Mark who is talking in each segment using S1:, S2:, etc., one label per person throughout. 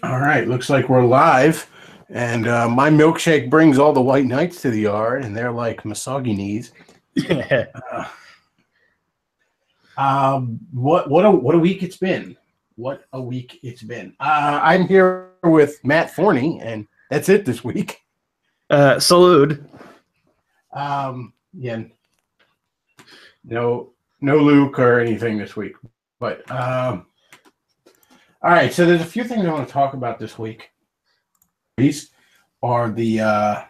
S1: All right, looks like we're live, and my milkshake brings all the white knights to the yard, and they're like misogynies. What a week it's been! What a week it's been! I'm here with Matt Forney, and that's it this week.
S2: Salute.
S1: Yeah, no Luke or anything this week, but all right. So there's a few things I want to talk about this week. These are the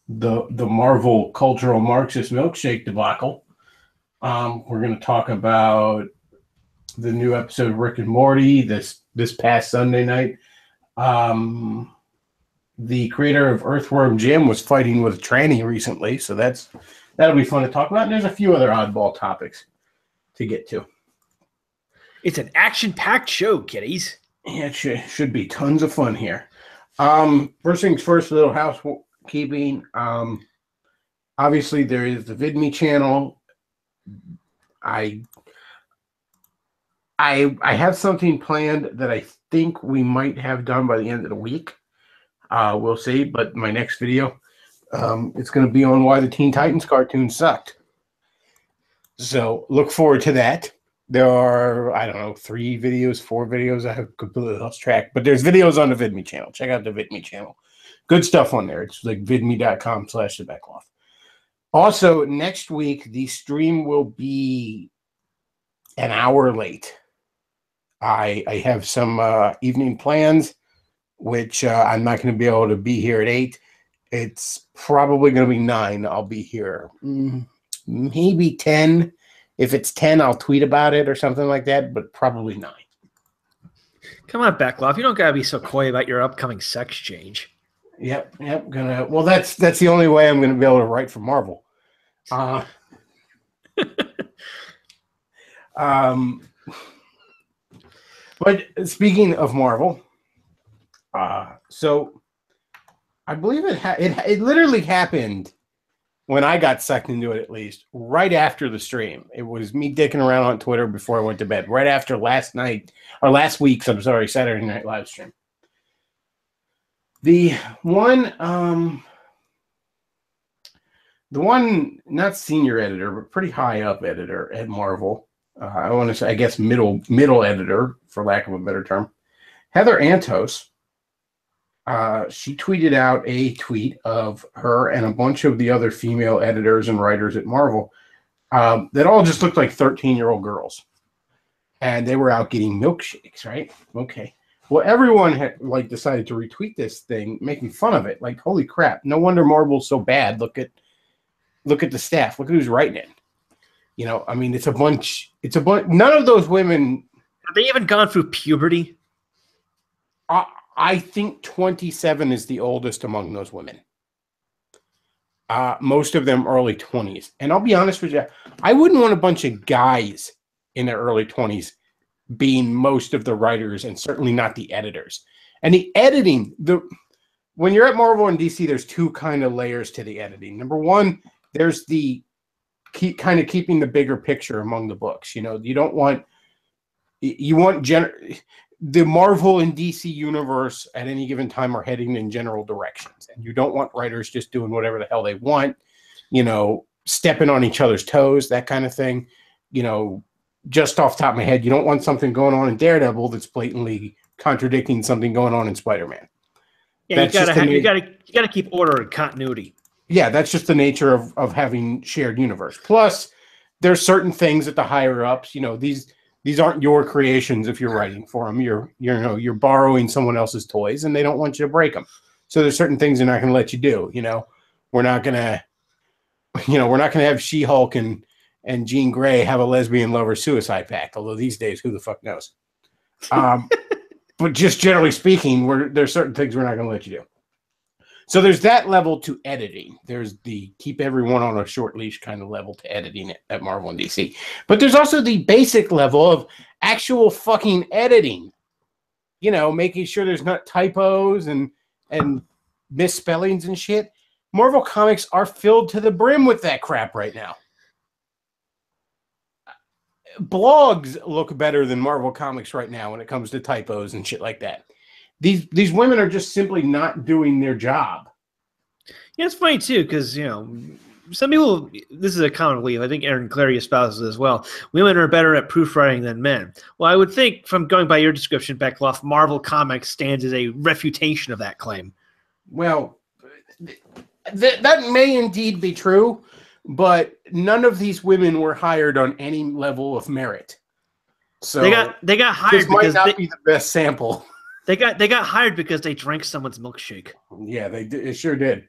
S1: Marvel cultural Marxist milkshake debacle. We're going to talk about the new episode of Rick and Morty this past Sunday night. The creator of Earthworm Jim was fighting with a tranny recently, so that'll be fun to talk about. And there's a few other oddball topics to get to.
S2: It's an action-packed show, kiddies.
S1: Yeah, it should be tons of fun here. First things first, a little housekeeping. Obviously, there is the VidMe channel. I have something planned that I think we might have done by the end of the week. We'll see. But my next video, it's going to be on why the Teen Titans cartoon sucked. So look forward to that. There are, I don't know, 4 videos. I have completely lost track. But there's videos on the VidMe channel. Check out the VidMe channel. Good stuff on there. It's like vidme.com/Bechtloff. Also, next week, the stream will be an hour late. I have some evening plans, which I'm not going to be able to be here at 8. It's probably going to be 9. I'll be here. Maybe 10. If it's 10, I'll tweet about it or something like that, but probably 9.
S2: Come on, Bechtloff. You don't gotta be so coy about your upcoming sex change.
S1: Yep. Well, that's the only way I'm gonna be able to write for Marvel. But speaking of Marvel, so I believe it literally happened when I got sucked into it, at least, right after the stream. It was me dicking around on Twitter before I went to bed, right after last week's, Saturday night live stream. The one not senior editor, but pretty high up editor at Marvel, I want to say, I guess, middle editor, for lack of a better term, Heather Antos, she tweeted out a tweet of her and a bunch of the other female editors and writers at Marvel that all just looked like 13-year-old girls. And they were out getting milkshakes, right? Okay. Well, everyone had decided to retweet this thing, making fun of it. Like, holy crap, no wonder Marvel's so bad. Look at the staff. Look at who's writing it. You know, I mean, it's a bunch. None of those women.
S2: Have they even gone through puberty?
S1: I think 27 is the oldest among those women. Most of them early 20s. And I'll be honest with you, I wouldn't want a bunch of guys in their early 20s being most of the writers, and certainly not the editors. And the editing, when you're at Marvel and DC, there's 2 kind of layers to the editing. Number one, there's the keeping the bigger picture among the books. You know, the Marvel and DC universe at any given time are heading in general directions. And you don't want writers just doing whatever the hell they want, you know, stepping on each other's toes, that kind of thing. You know, just off the top of my head, you don't want something going on in Daredevil that's blatantly contradicting something going on in Spider-Man.
S2: Yeah, you gotta keep order and continuity.
S1: Yeah, that's just the nature of having shared universe. Plus, there's certain things at the higher ups, you know, these aren't your creations if you're writing for them. You're borrowing someone else's toys, and they don't want you to break them. So there's certain things they're not going to let you do. You know, we're not going to have She-Hulk and Jean Grey have a lesbian lover suicide pact. Although these days, who the fuck knows? But just generally speaking, there's certain things we're not going to let you do. So there's that level to editing. There's the keep everyone on a short leash kind of level to editing it at Marvel and DC. But there's also the basic level of actual fucking editing. You know, making sure there's not typos and misspellings and shit. Marvel Comics are filled to the brim with that crap right now. blogs look better than Marvel Comics right now when it comes to typos and shit like that. These women are just simply not doing their job.
S2: Yeah, it's funny too, because some people. This is a common belief. I think Aaron Clary espouses it as well. Women are better at proofwriting than men. Well, I would think, from going by your description, Bechtloff, Marvel Comics stands as a refutation of that claim.
S1: Well, that may indeed be true, but none of these women were hired on any level of merit. So
S2: they got hired
S1: this might
S2: because
S1: not be the best sample.
S2: They got hired because they drank someone's milkshake.
S1: Yeah, they did. It sure did.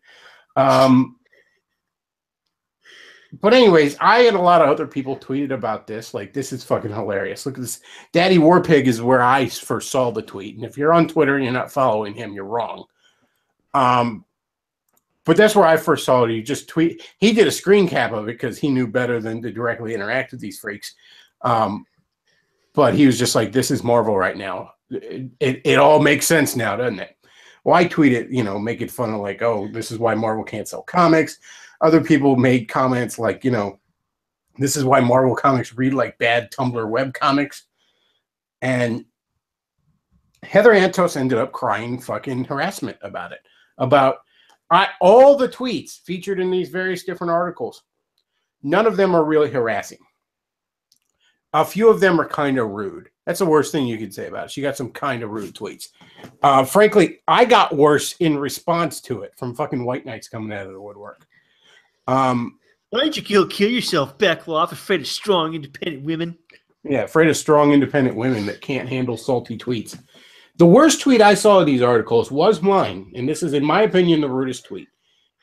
S1: But anyways, I and a lot of other people tweeted about this. Like, this is fucking hilarious. Look at this. Daddy Warpig is where I first saw the tweet. And if you're on Twitter and you're not following him, you're wrong. But that's where I first saw it. He just tweet. He did a screen cap of it because he knew better than to directly interact with these freaks. But he was just like, this is Marvel right now. It all makes sense now, doesn't it? Well, I tweeted, make it fun of like, oh, this is why Marvel can't sell comics. Other people made comments like, this is why Marvel comics read like bad Tumblr web comics. And Heather Antos ended up crying fucking harassment about it. About all the tweets featured in these various different articles. None of them are really harassing. A few of them are kind of rude. That's the worst thing you could say about it. She got some kind of rude tweets. Frankly, I got worse in response to it from fucking white knights coming out of the woodwork.
S2: Why did you kill yourself, Bechtloff, afraid of strong, independent women?
S1: Yeah, afraid of strong, independent women that can't handle salty tweets. The worst tweet I saw of these articles was mine, and this is, in my opinion, the rudest tweet.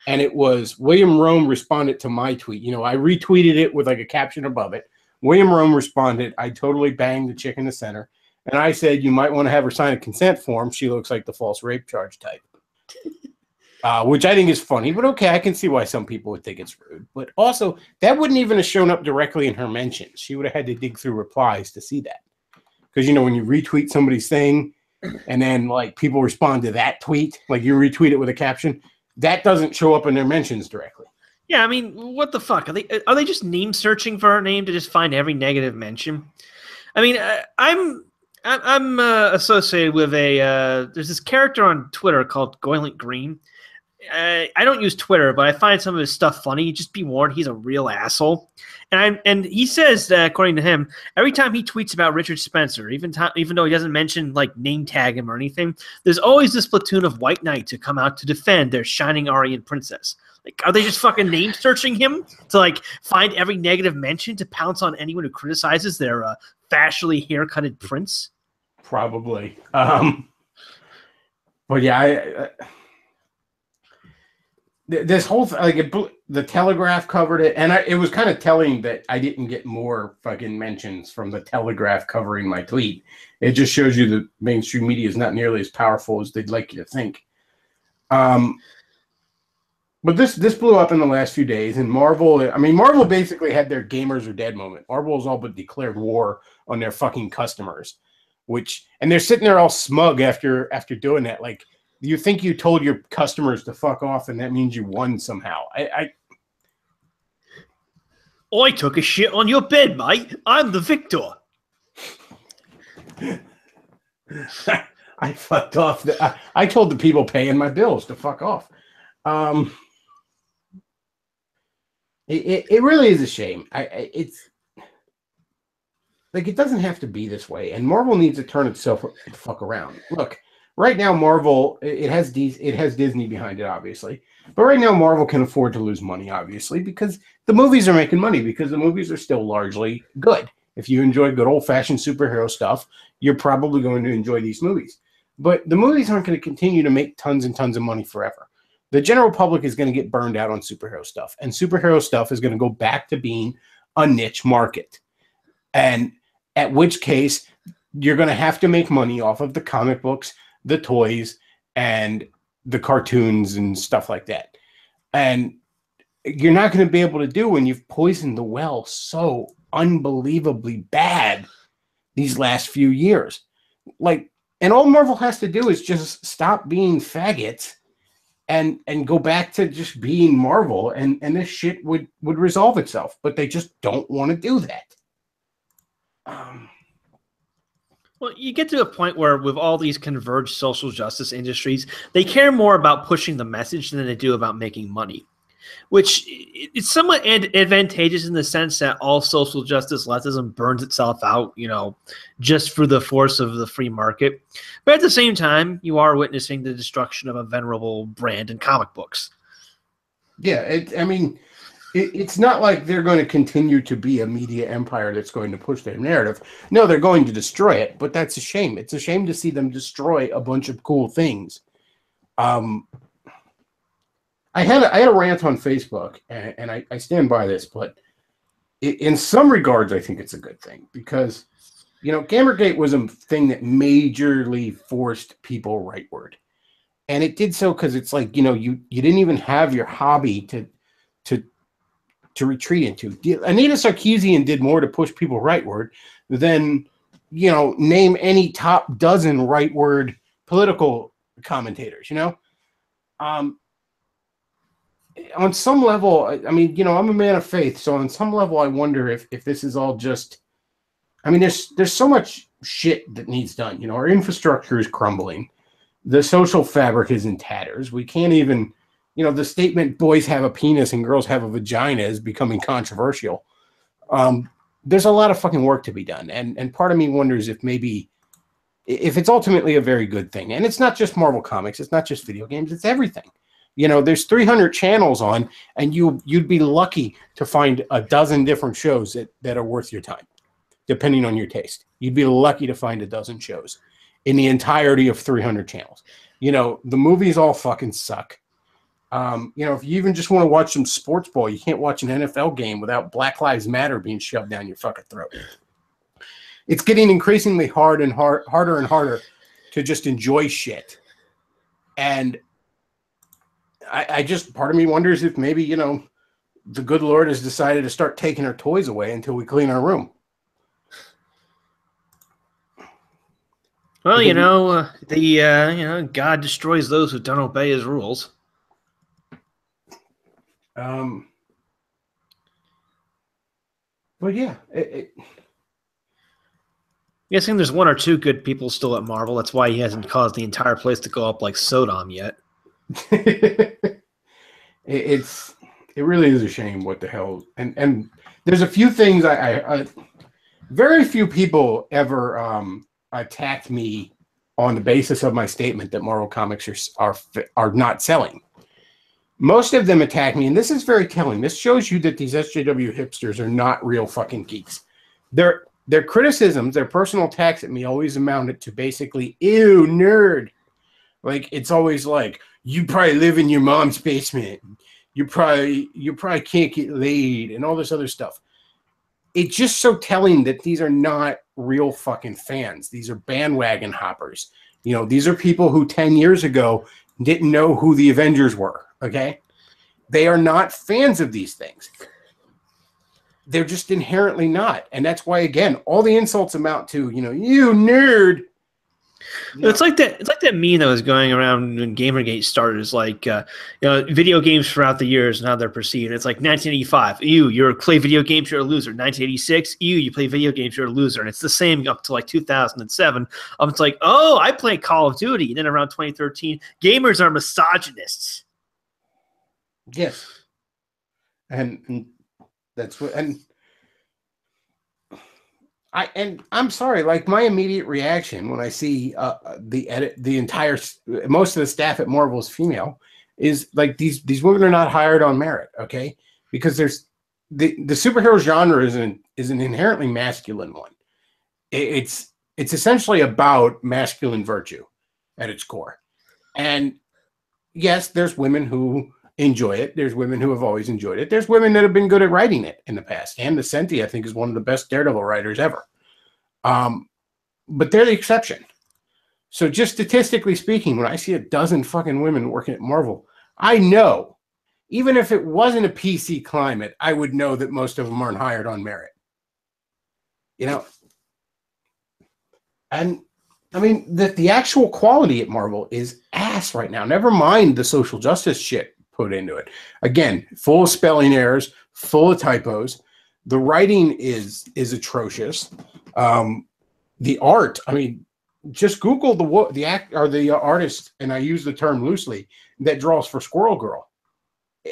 S1: And it was William Rome responded to my tweet. I retweeted it with like a caption above it. William Rome responded, I totally banged the chick in the center. And I said, you might want to have her sign a consent form. She looks like the false rape charge type. Which I think is funny, but okay, I can see why some people would think it's rude. But also, that wouldn't even have shown up directly in her mentions. She would have had to dig through replies to see that. Because, when you retweet somebody's thing, and then, like, people respond to that tweet, like you retweet it with a caption, that doesn't show up in their mentions directly.
S2: Yeah, I mean, what the fuck? Are they just name searching for her name to just find every negative mention? I mean, I'm associated with there's this character on Twitter called Goylent Green. I don't use Twitter, but I find some of his stuff funny. Just be warned, he's a real asshole. And he says that, according to him, every time he tweets about Richard Spencer, even though he doesn't mention, like, name tag him or anything, there's always this platoon of white knights who come out to defend their shining Aryan princess. Like, are they just fucking name searching him to, like, find every negative mention to pounce on anyone who criticizes their fashionably haircutted prince?
S1: Probably. But yeah, this whole the Telegraph covered it, and it was kind of telling that I didn't get more fucking mentions from the Telegraph covering my tweet. It just shows you that mainstream media is not nearly as powerful as they'd like you to think. But this blew up in the last few days, and Marvel basically had their gamers are dead moment. Marvel's all but declared war on their fucking customers, and they're sitting there all smug after doing that. Like, you think you told your customers to fuck off, and that means you won somehow.
S2: I took a shit on your bed, mate. I'm the victor.
S1: I fucked off. I told the people paying my bills to fuck off. It really is a shame. It's like, it doesn't have to be this way, and Marvel needs to turn itself the fuck around. Look, right now Marvel it has Disney behind it, obviously, but right now Marvel can afford to lose money, obviously, because the movies are making money, because the movies are still largely good. If you enjoy good old-fashioned superhero stuff, you're probably going to enjoy these movies. But the movies aren't going to continue to make tons and tons of money forever. The general public is going to get burned out on superhero stuff, and superhero stuff is going to go back to being a niche market. And at which case, you're going to have to make money off of the comic books, the toys, and the cartoons and stuff like that. And you're not going to be able to do when you've poisoned the well so unbelievably bad these last few years. Like, and all Marvel has to do is just stop being faggots and go back to just being Marvel, and this shit would resolve itself. But they just don't want to do that.
S2: Well, you get to a point where with all these converged social justice industries, they care more about pushing the message than they do about making money, which it's somewhat advantageous in the sense that all social justice leftism burns itself out, just through the force of the free market. But at the same time, you are witnessing the destruction of a venerable brand in comic books.
S1: Yeah, it's not like they're going to continue to be a media empire that's going to push their narrative. No, they're going to destroy it, but that's a shame. It's a shame to see them destroy a bunch of cool things. I had a rant on Facebook, and I stand by this, but in some regards, I think it's a good thing because, Gamergate was a thing that majorly forced people rightward. And it did so because it's like, you didn't even have your hobby to retreat into. Anita Sarkeesian did more to push people rightward than, name any top dozen rightward political commentators, on some level, I'm a man of faith, so on some level I wonder if this is all just, there's so much shit that needs done. Our infrastructure is crumbling. The social fabric is in tatters. We can't even, the statement boys have a penis and girls have a vagina is becoming controversial. There's a lot of fucking work to be done. And part of me wonders if maybe, if it's ultimately a very good thing. And it's not just Marvel Comics. It's not just video games. It's everything. There's 300 channels on, and you'd be lucky to find a dozen different shows that are worth your time, depending on your taste. You'd be lucky to find a dozen shows in the entirety of 300 channels. The movies all fucking suck. If you even just want to watch some sports ball, you can't watch an NFL game without Black Lives Matter being shoved down your fucking throat. It's getting increasingly harder and harder to just enjoy shit. And I just, part of me wonders if maybe, the good Lord has decided to start taking our toys away until we clean our room.
S2: Well, God destroys those who don't obey his rules.
S1: But yeah,
S2: I'm guessing there's one or two good people still at Marvel. That's why he hasn't caused the entire place to go up like Sodom yet.
S1: It really is a shame. What the hell? And there's a few things I very few people ever attacked me on the basis of my statement that Marvel Comics are not selling. Most of them attack me, and this is very telling. This shows you that these SJW hipsters are not real fucking geeks. Their criticisms, their personal attacks at me always amounted to basically, ew, nerd. Like, it's always like, you probably live in your mom's basement. You probably can't get laid and all this other stuff. It's just so telling that these are not real fucking fans. These are bandwagon hoppers. These are people who 10 years ago didn't know who the Avengers were, okay? They are not fans of these things. They're just inherently not. And that's why, again, all the insults amount to, you nerd.
S2: It's like that meme that was going around when Gamergate started. It's like, video games throughout the years and how they're perceived. It's like 1985, you play video games, you're a loser. 1986, you play video games, you're a loser. And it's the same up to like 2007. It's like, oh, I play Call of Duty. And then around 2013, gamers are misogynists.
S1: Yes. And that's what, and I'm sorry, like my immediate reaction when I see most of the staff at Marvel is female, is like these women are not hired on merit, okay? Because there's the superhero genre is an inherently masculine one. It's essentially about masculine virtue at its core. And yes, there's women who enjoy it. There's women who have always enjoyed it. There's women that have been good at writing it in the past. Ann Nocenti, I think, is one of the best Daredevil writers ever. But they're the exception. So just statistically speaking, when I see a dozen fucking women working at Marvel, I know, even if it wasn't a PC climate, I would know that most of them aren't hired on merit. And the actual quality at Marvel is ass right now. Never mind the social justice shit put into it. Again, full of spelling errors, full of typos. The writing is atrocious. The art, I mean, just Google the act or the artist, and I use the term loosely, that draws for Squirrel Girl.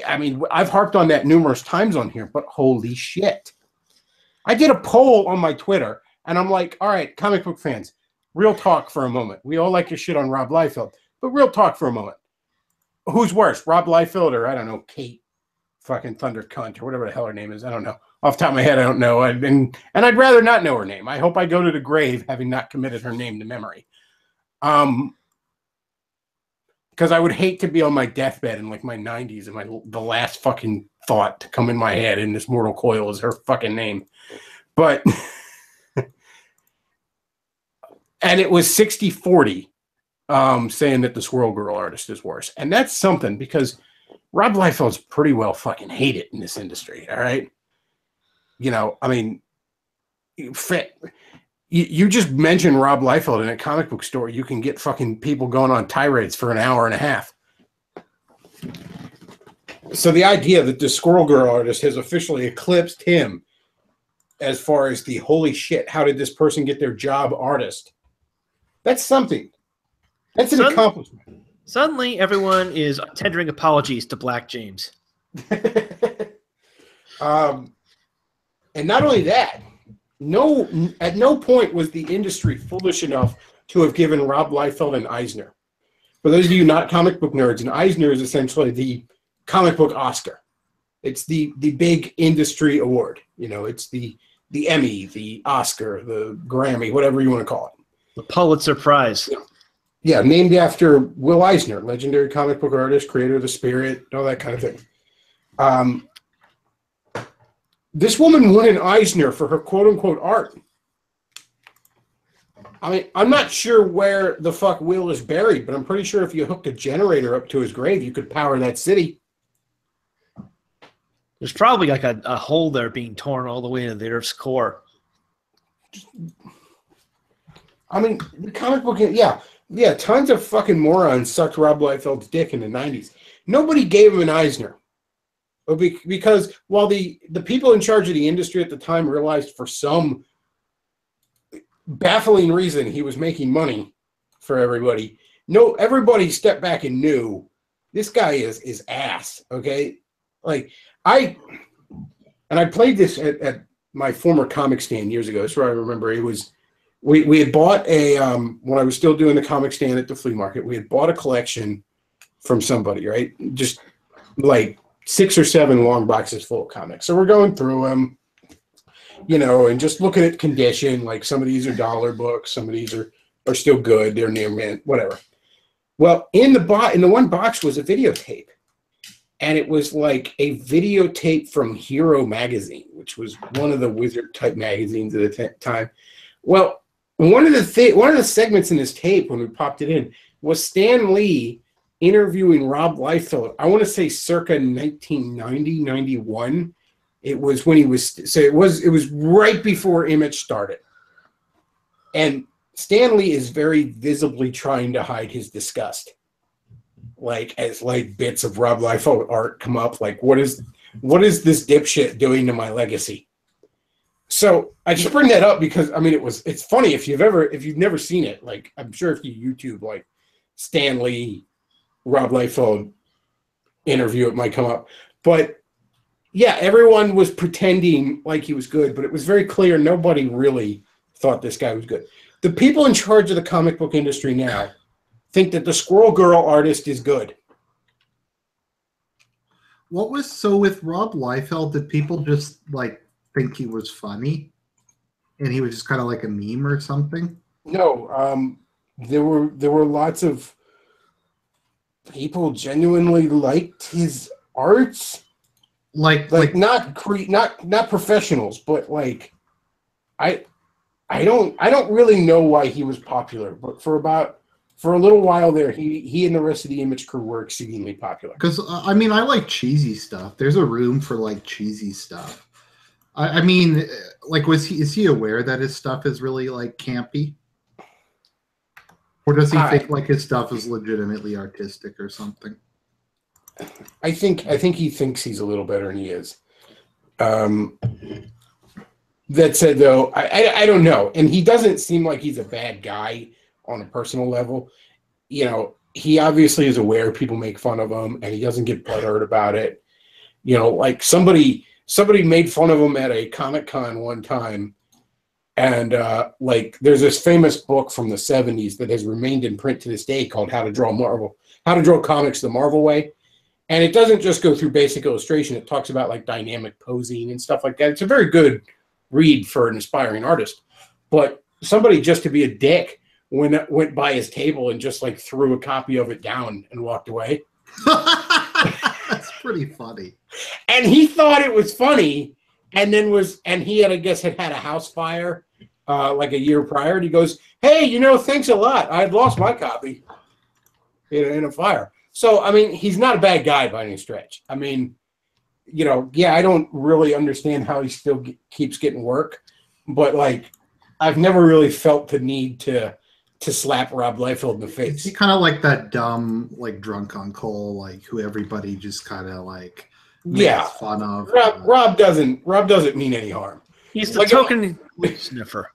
S1: I mean, I've harped on that numerous times on here, but holy shit. I did a poll on my Twitter, and I'm like, all right, comic book fans, real talk for a moment. We all like your shit on Rob Liefeld, but real talk for a moment. Who's worse, Rob Liefeld or, I don't know, Kate fucking Thunder Cunt or whatever the hell her name is? I don't know. Off the top of my head, I don't know. And I'd rather not know her name. I hope I go to the grave having not committed her name to memory. Because I would hate to be on my deathbed in like my 90s and the last fucking thought to come in my head in this mortal coil is her fucking name. But, and it was 60-40 saying that the Squirrel Girl artist is worse. And that's something because Rob Liefeld's pretty well fucking hated in this industry, all right? You know, I mean, you just mentioned Rob Liefeld in a comic book store. You can get fucking people going on tirades for an hour and a half. So the idea that the Squirrel Girl artist has officially eclipsed him as far as the holy shit, how did this person get their job artist? That's something. That's an accomplishment.
S2: Suddenly, everyone is tendering apologies to Black James.
S1: And not only that, at no point was the industry foolish enough to have given Rob Liefeld an Eisner. For those of you not comic book nerds, an Eisner is essentially the comic book Oscar. It's the big industry award. You know, it's the Emmy, the Oscar, the Grammy, whatever you want to call it.
S2: The Pulitzer Prize.
S1: Yeah, named after Will Eisner, legendary comic book artist, creator of the Spirit, all that kind of thing. This woman won an Eisner for her quote-unquote art. I mean, I'm not sure where the fuck Will is buried, but I'm pretty sure if you hooked a generator up to his grave, you could power that city.
S2: There's probably like a hole there being torn all the way into the Earth's core.
S1: I mean, the comic book, yeah, tons of fucking morons sucked Rob Liefeld's dick in the 90s. Nobody gave him an Eisner. Because while the people in charge of the industry at the time realized for some baffling reason he was making money for everybody, everybody stepped back and knew this guy is ass, okay? Like, I played this at my former comic stand years ago. That's where I remember it was. We had bought when I was still doing the comic stand at the flea market, we had bought a collection from somebody, right? Just like 6 or 7 long boxes full of comics. So we're going through them, you know, and just looking at condition. Like some of these are dollar books, some of these are still good. They're near mint, whatever. Well, in the one box was a videotape, and it was like a videotape from Hero magazine, which was one of the wizard type magazines at the time. Well, one of the segments in this tape when we popped it in was Stan Lee interviewing Rob Liefeld. I want to say circa 1990, 91. It was when he was, so it was right before Image started. And Stan Lee is very visibly trying to hide his disgust. Like, as like bits of Rob Liefeld art come up, like, what is this dipshit doing to my legacy? So I just bring that up because I mean it's funny if you've never seen it. Like, I'm sure if you YouTube like Stan Lee, Rob Liefeld interview, it might come up. But yeah, everyone was pretending like he was good, but it was very clear nobody really thought this guy was good. The people in charge of the comic book industry now think that the Squirrel Girl artist is good.
S3: What was so with Rob Liefeld? Did people just like think he was funny, and he was just kind of like a meme or something?
S1: No, there were lots of people genuinely liked his arts, like not professionals, but like I don't really know why he was popular, but for a little while there, he and the rest of the Image crew were exceedingly popular.
S3: Because I mean, I like cheesy stuff. There's a room for like cheesy stuff. I mean, like, is he aware that his stuff is really like campy, or does he think like his stuff is legitimately artistic or something?
S1: I think he thinks he's a little better than he is. That said, though, I don't know. And he doesn't seem like he's a bad guy on a personal level. You know, he obviously is aware people make fun of him, and he doesn't get butthurt about it. You know, like somebody made fun of him at a Comic-Con one time. And like, there's this famous book from the 70s that has remained in print to this day called How to Draw Comics the Marvel Way. And it doesn't just go through basic illustration. It talks about like dynamic posing and stuff like that. It's a very good read for an aspiring artist. But somebody just to be a dick went by his table and just like threw a copy of it down and walked away.
S3: That's pretty funny.
S1: And he thought it was funny, and then he had, I guess, had a house fire like a year prior. And he goes, "Hey, you know, thanks a lot. I had lost my copy in a fire." So, I mean, he's not a bad guy by any stretch. I mean, you know, yeah, I don't really understand how he still keeps getting work, but like, I've never really felt the need to slap Rob Liefeld in the face.
S3: He kind of like that dumb, like drunk uncle, like who everybody just kind of like makes fun of.
S1: Rob doesn't mean any harm.
S2: He's the token sniffer.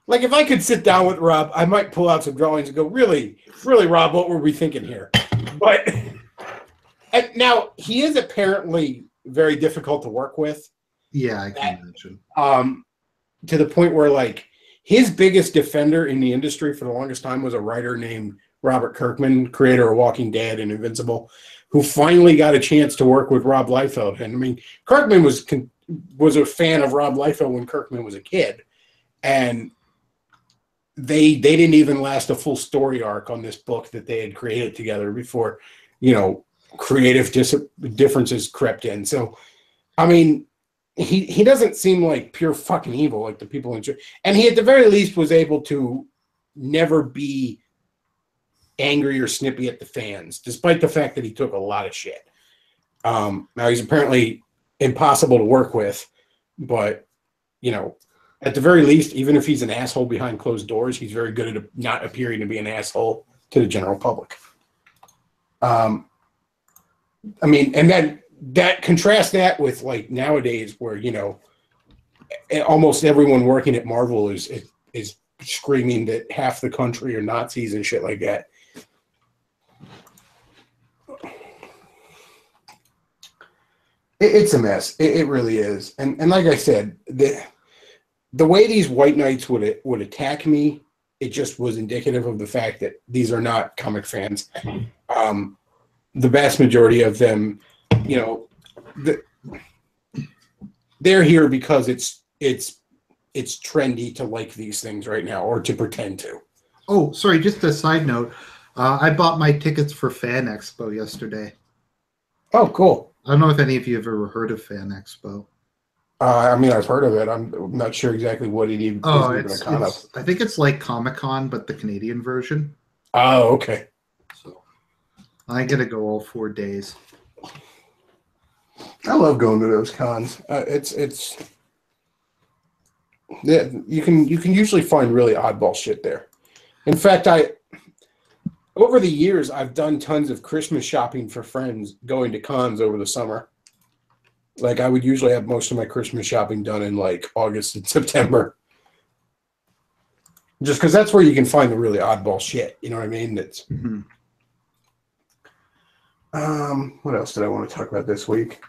S1: Like if I could sit down with Rob, I might pull out some drawings and go, really, Rob, what were we thinking here? But and now he is apparently very difficult to work with.
S3: Yeah, I can imagine.
S1: To the point where like his biggest defender in the industry for the longest time was a writer named Robert Kirkman, creator of Walking Dead and Invincible, who finally got a chance to work with Rob Liefeld. And I mean, Kirkman was a fan of Rob Liefeld when Kirkman was a kid, and they didn't even last a full story arc on this book that they had created together before, you know, creative differences crept in. So, I mean, he doesn't seem like pure fucking evil like the people in church. And he, at the very least, was able to never be angry or snippy at the fans, despite the fact that he took a lot of shit. Now, he's apparently impossible to work with, but, you know, at the very least, even if he's an asshole behind closed doors, he's very good at not appearing to be an asshole to the general public. I mean, and then that contrast that with like nowadays where, you know, almost everyone working at Marvel is screaming that half the country are Nazis and shit like that. It's a mess. It really is. And like I said, the way these white knights would attack me, it just was indicative of the fact that these are not comic fans. The vast majority of them, you know, they're here because it's trendy to like these things right now, or to pretend to.
S3: Oh, sorry, just a side note. I bought my tickets for Fan Expo yesterday.
S1: Oh, cool.
S3: I don't know if any of you have ever heard of Fan Expo.
S1: I mean, I've heard of it. I'm not sure exactly what it even is.
S3: I think it's like Comic-Con, but the Canadian version.
S1: Oh, okay.
S3: So I get to go all 4 days.
S1: I love going to those cons. Yeah, you can usually find really oddball shit there. In fact, over the years I've done tons of Christmas shopping for friends going to cons over the summer. Like I would usually have most of my Christmas shopping done in like August and September. Just because that's where you can find the really oddball shit. You know what I mean? That's what else did I want to talk about this week?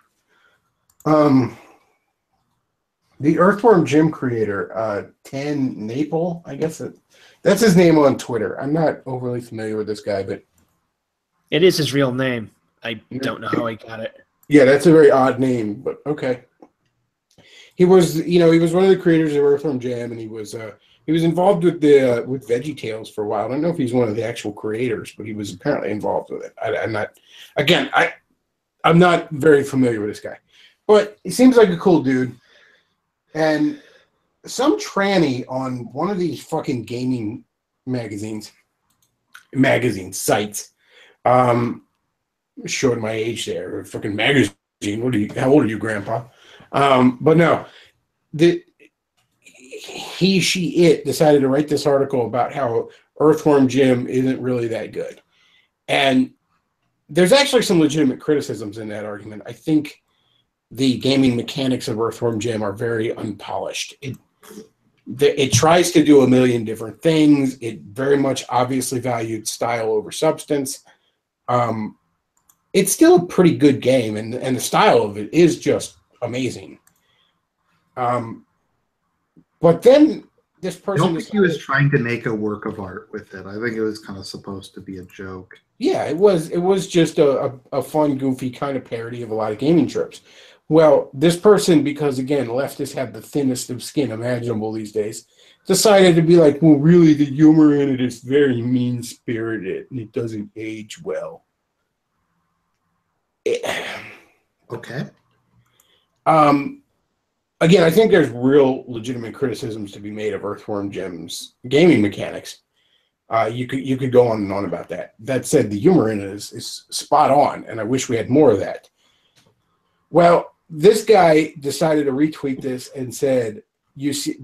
S1: The Earthworm Jim creator, Tan Naple, I guess that's his name on Twitter. I'm not overly familiar with this guy, but
S2: it is his real name. I don't know how he got it.
S1: Yeah, that's a very odd name, but okay. He was one of the creators of Earthworm Jim, and he was involved with VeggieTales for a while. I don't know if he's one of the actual creators, but he was apparently involved with it. I'm not very familiar with this guy, but he seems like a cool dude. And some tranny on one of these fucking gaming magazine sites, showing my age there. A fucking magazine. How old are you, Grandpa? But no, it decided to write this article about how Earthworm Jim isn't really that good. And there's actually some legitimate criticisms in that argument. I think the gaming mechanics of Earthworm Jim are very unpolished. It tries to do a million different things. It very much obviously valued style over substance. It's still a pretty good game, and the style of it is just amazing. But then this person...
S3: I don't think he was trying to make a work of art with it. I think it was kind of supposed to be a joke.
S1: Yeah, it was just a fun, goofy kind of parody of a lot of gaming tropes. Well, this person, because again, leftists have the thinnest of skin imaginable these days, decided to be like, well, really, the humor in it is very mean-spirited, and it doesn't age well.
S3: Okay.
S1: Again, I think there's real legitimate criticisms to be made of Earthworm Jim's gaming mechanics. You could go on and on about that. That said, the humor in it is spot on, and I wish we had more of that. Well, this guy decided to retweet this and said, "You see,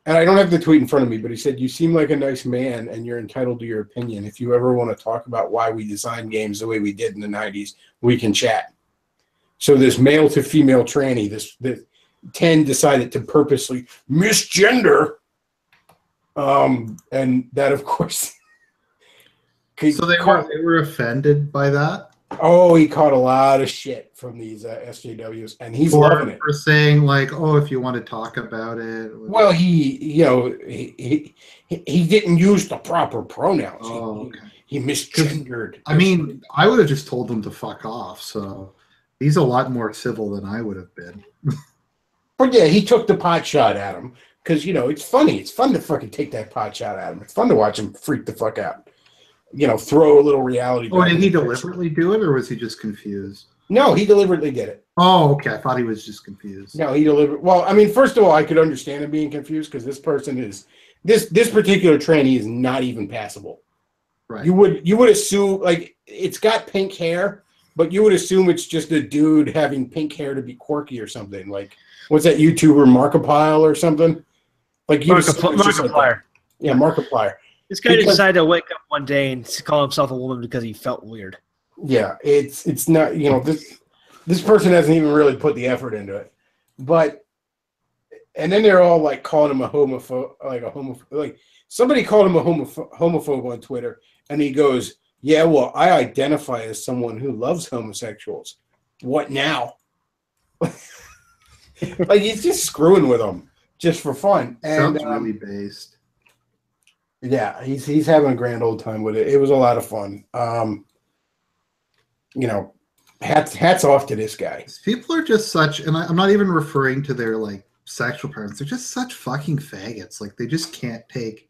S1: and I don't have the tweet in front of me, but he said, 'You seem like a nice man, and you're entitled to your opinion. If you ever want to talk about why we designed games the way we did in the '90s, we can chat.'" So this male to female tranny, this 10 decided to purposely misgender, and that, of course.
S3: So they were offended by that.
S1: Oh, he caught a lot of shit from these SJWs, and he's loving it.
S3: For saying like, "Oh, if you want to talk about it."
S1: Well, he didn't use the proper pronouns.
S3: Oh, okay.
S1: He misgendered.
S3: I mean, I would have just told him to fuck off. So he's a lot more civil than I would have been.
S1: But yeah, he took the pot shot at him because it's funny. It's fun to fucking take that pot shot at him. It's fun to watch him freak the fuck out. Throw a little reality.
S3: Oh, did he deliberately do it, or was he just confused?
S1: No, he deliberately did it.
S3: Oh, okay. I thought he was just confused.
S1: No, he deliberately. Well, I mean, first of all, I could understand him being confused because this person is this particular tranny is not even passable.
S3: Right.
S1: You would assume like it's got pink hair, but you would assume it's just a dude having pink hair to be quirky or something. Like what's that YouTuber Markiplier or something? Like
S2: Markiplier.
S1: Yeah, Markiplier.
S2: This guy decided to wake up one day and call himself a woman because he felt weird.
S1: Yeah, it's not, this person hasn't even really put the effort into it. But and then they're all like calling him a homophobe, like somebody called him a homophobe on Twitter, and he goes, "Yeah, well, I identify as someone who loves homosexuals. What now?" Like he's just screwing with them just for fun. And
S3: sounds really based.
S1: Yeah, he's having a grand old time with it. It was a lot of fun. Hats off to this guy.
S3: People are just such, and I'm not even referring to their like sexual preference. They're just such fucking faggots. Like they just can't take,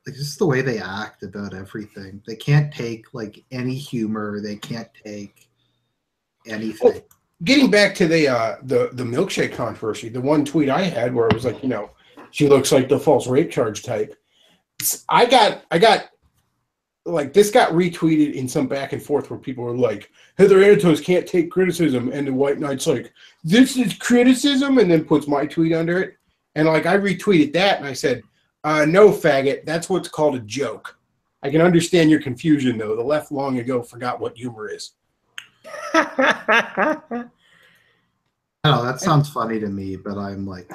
S3: like just the way they act about everything. They can't take like any humor. They can't take anything.
S1: Well, getting back to the milkshake controversy, the one tweet I had where it was like, she looks like the false rape charge type. I got like this got retweeted in some back and forth where people were like, Heather Antos can't take criticism, and the White Knight's like, this is criticism, and then puts my tweet under it. And like I retweeted that and I said, no, faggot, that's what's called a joke. I can understand your confusion though. The left long ago forgot what humor is.
S3: Oh, that sounds funny to me, but I'm like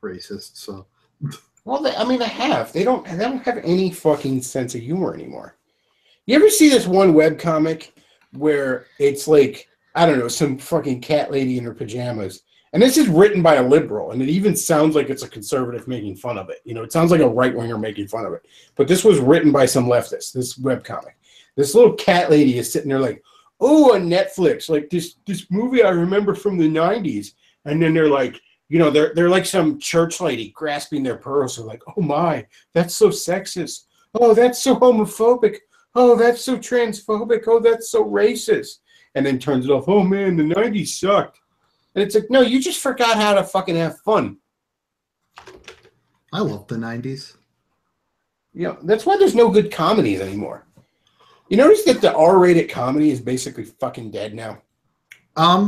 S3: racist, so.
S1: Well, they have. They don't have any fucking sense of humor anymore. You ever see this one webcomic where it's like, I don't know, some fucking cat lady in her pajamas, and this is written by a liberal, and it even sounds like it's a conservative making fun of it. It sounds like a right-winger making fun of it. But this was written by some leftist, this webcomic. This little cat lady is sitting there like, oh, on Netflix, like this movie I remember from the 90s. And then they're like, they're like some church lady grasping their pearls. They're like, oh my, that's so sexist. Oh, that's so homophobic. Oh, that's so transphobic. Oh, that's so racist. And then turns it off. Oh man, the 90s sucked. And it's like, no, you just forgot how to fucking have fun.
S3: I love the 90s.
S1: That's why there's no good comedies anymore. You notice that the R-rated comedy is basically fucking dead now?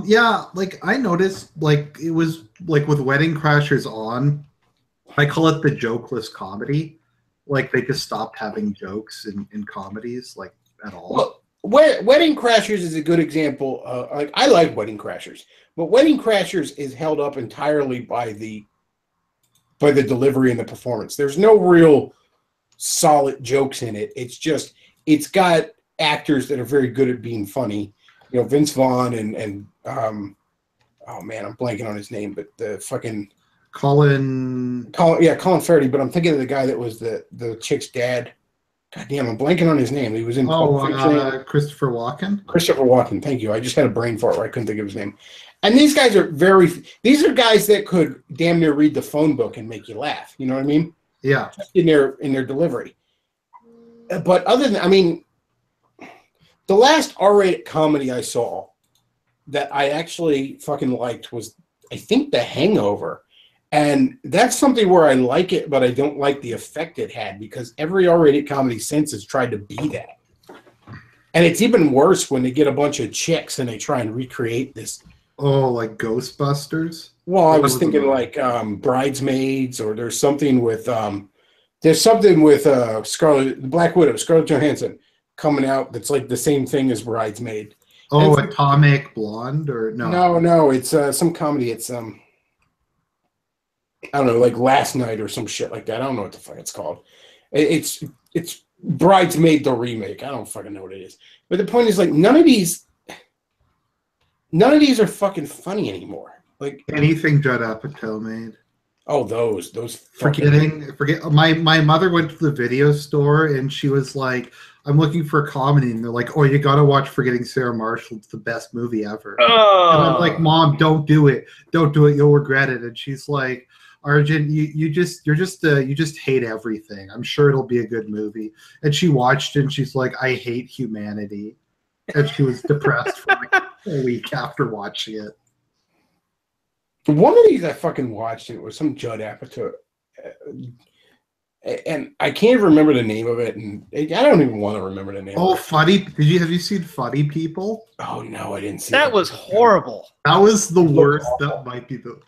S3: Yeah, like I noticed, like it was like with Wedding Crashers on, I call it the jokeless comedy. Like they just stopped having jokes in comedies, like at all.
S1: Well, Wedding Crashers is a good example. Like I like Wedding Crashers, but Wedding Crashers is held up entirely by the delivery and the performance. There's no real solid jokes in it. It's got actors that are very good at being funny. You know, Vince Vaughn and oh man, I'm blanking on his name, but the fucking
S3: Colin
S1: Farrell. But I'm thinking of the guy that was the chick's dad. God damn, I'm blanking on his name. He was in Pulp Fiction.
S3: Christopher Walken.
S1: Christopher Walken, thank you. I just had a brain fart where I couldn't think of his name. And these guys are these are guys that could damn near read the phone book and make you laugh. You know what I mean?
S3: Yeah.
S1: In their delivery. But other than, I mean, the last R-rated comedy I saw that I actually fucking liked was, I think, The Hangover. And that's something where I like it, but I don't like the effect it had, because every R-rated comedy since has tried to be that. And it's even worse when they get a bunch of chicks and they try and recreate this.
S3: Oh, like Ghostbusters?
S1: Well, I was thinking like Bridesmaids, or there's something with Black Widow, Scarlett Johansson coming out that's like the same thing as Bridesmaid.
S3: Oh, Atomic Blonde, or no?
S1: No, it's some comedy. It's I don't know, like Last Night or some shit like that. I don't know what the fuck it's called. It's Bridesmaid the remake. I don't fucking know what it is. But the point is, like, none of these are fucking funny anymore. Like
S3: anything Judd Apatow made.
S1: Oh, those
S3: forget. My mother went to the video store and she was like, "I'm looking for a comedy," and they're like, "Oh, you gotta watch Forgetting Sarah Marshall. It's the best movie ever."
S2: Oh.
S3: And I'm like, "Mom, don't do it. Don't do it. You'll regret it." And she's like, "Arjun, you just hate everything. I'm sure it'll be a good movie." And she watched it and she's like, "I hate humanity," and she was depressed for like a week after watching it.
S1: One of these I fucking watched, and it was some Judd Apatow, and I can't remember the name of it, and I don't even want to remember the name.
S3: Oh, Funny! Have you seen Funny People?
S1: Oh no, I didn't see
S2: that. Was horrible.
S3: That was the worst. That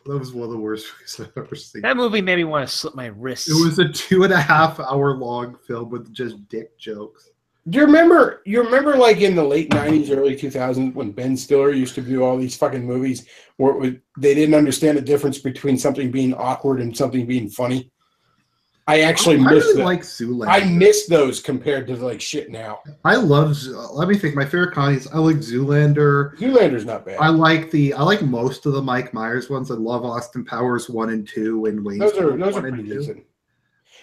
S3: was one of the worst movies I've ever seen.
S2: That movie made me want to slip my wrists.
S3: It was a 2.5 hour long film with just dick jokes.
S1: Do you remember like in the late 90s, early 2000s when Ben Stiller used to do all these fucking movies where they didn't understand the difference between something being awkward and something being funny? I actually
S3: like Zoolander.
S1: I miss those compared to like shit now.
S3: I love. Let me think. My favorite comedies. I like Zoolander.
S1: Zoolander's not bad.
S3: I like most of the Mike Myers ones. I love Austin Powers 1 and 2 and Wayne's.
S1: Those are pretty decent.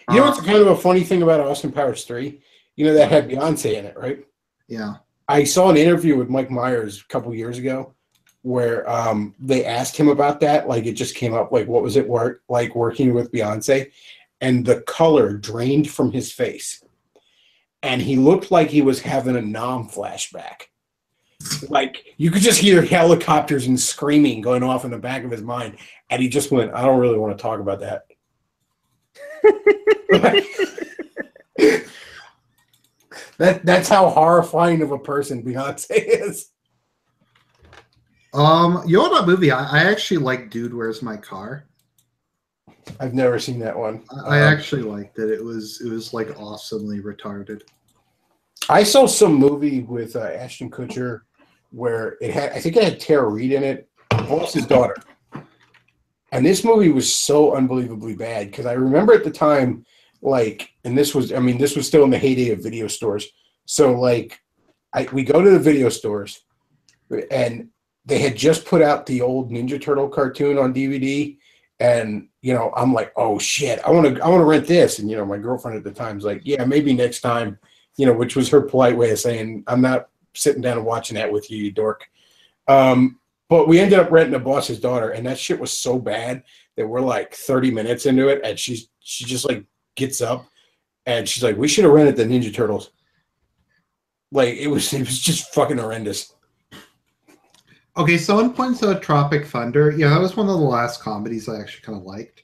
S1: You know what's kind of a funny thing about Austin Powers 3? You know that had Beyonce in it, right?
S3: Yeah.
S1: I saw an interview with Mike Myers a couple years ago where they asked him about that. Like, it just came up, like, what was it like working with Beyonce? And the color drained from his face. And he looked like he was having a Nam flashback. Like, you could just hear helicopters and screaming going off in the back of his mind. And he just went, "I don't really want to talk about that." That's how horrifying of a person Beyonce is.
S3: You know that movie? I actually like Dude, Where's My Car?
S1: I've never seen that one.
S3: I actually liked it. It was like awesomely retarded.
S1: I saw some movie with Ashton Kutcher where I think it had Tara Reid in it, Boss's daughter. And this movie was so unbelievably bad because I remember at the time, like, and this was still in the heyday of video stores. So like, we go to the video stores, and they had just put out the old Ninja Turtle cartoon on DVD, and I'm like, oh shit, I want to rent this, and my girlfriend at the time's like, yeah, maybe next time, which was her polite way of saying, I'm not sitting down and watching that with you, you dork. But we ended up renting A Boss's Daughter, and that shit was so bad that we're like 30 minutes into it, and she just like gets up and she's like, we should have rented the Ninja Turtles. Like, it was just fucking horrendous.
S3: Okay, someone points out Tropic Thunder. Yeah, that was one of the last comedies I actually kind of liked.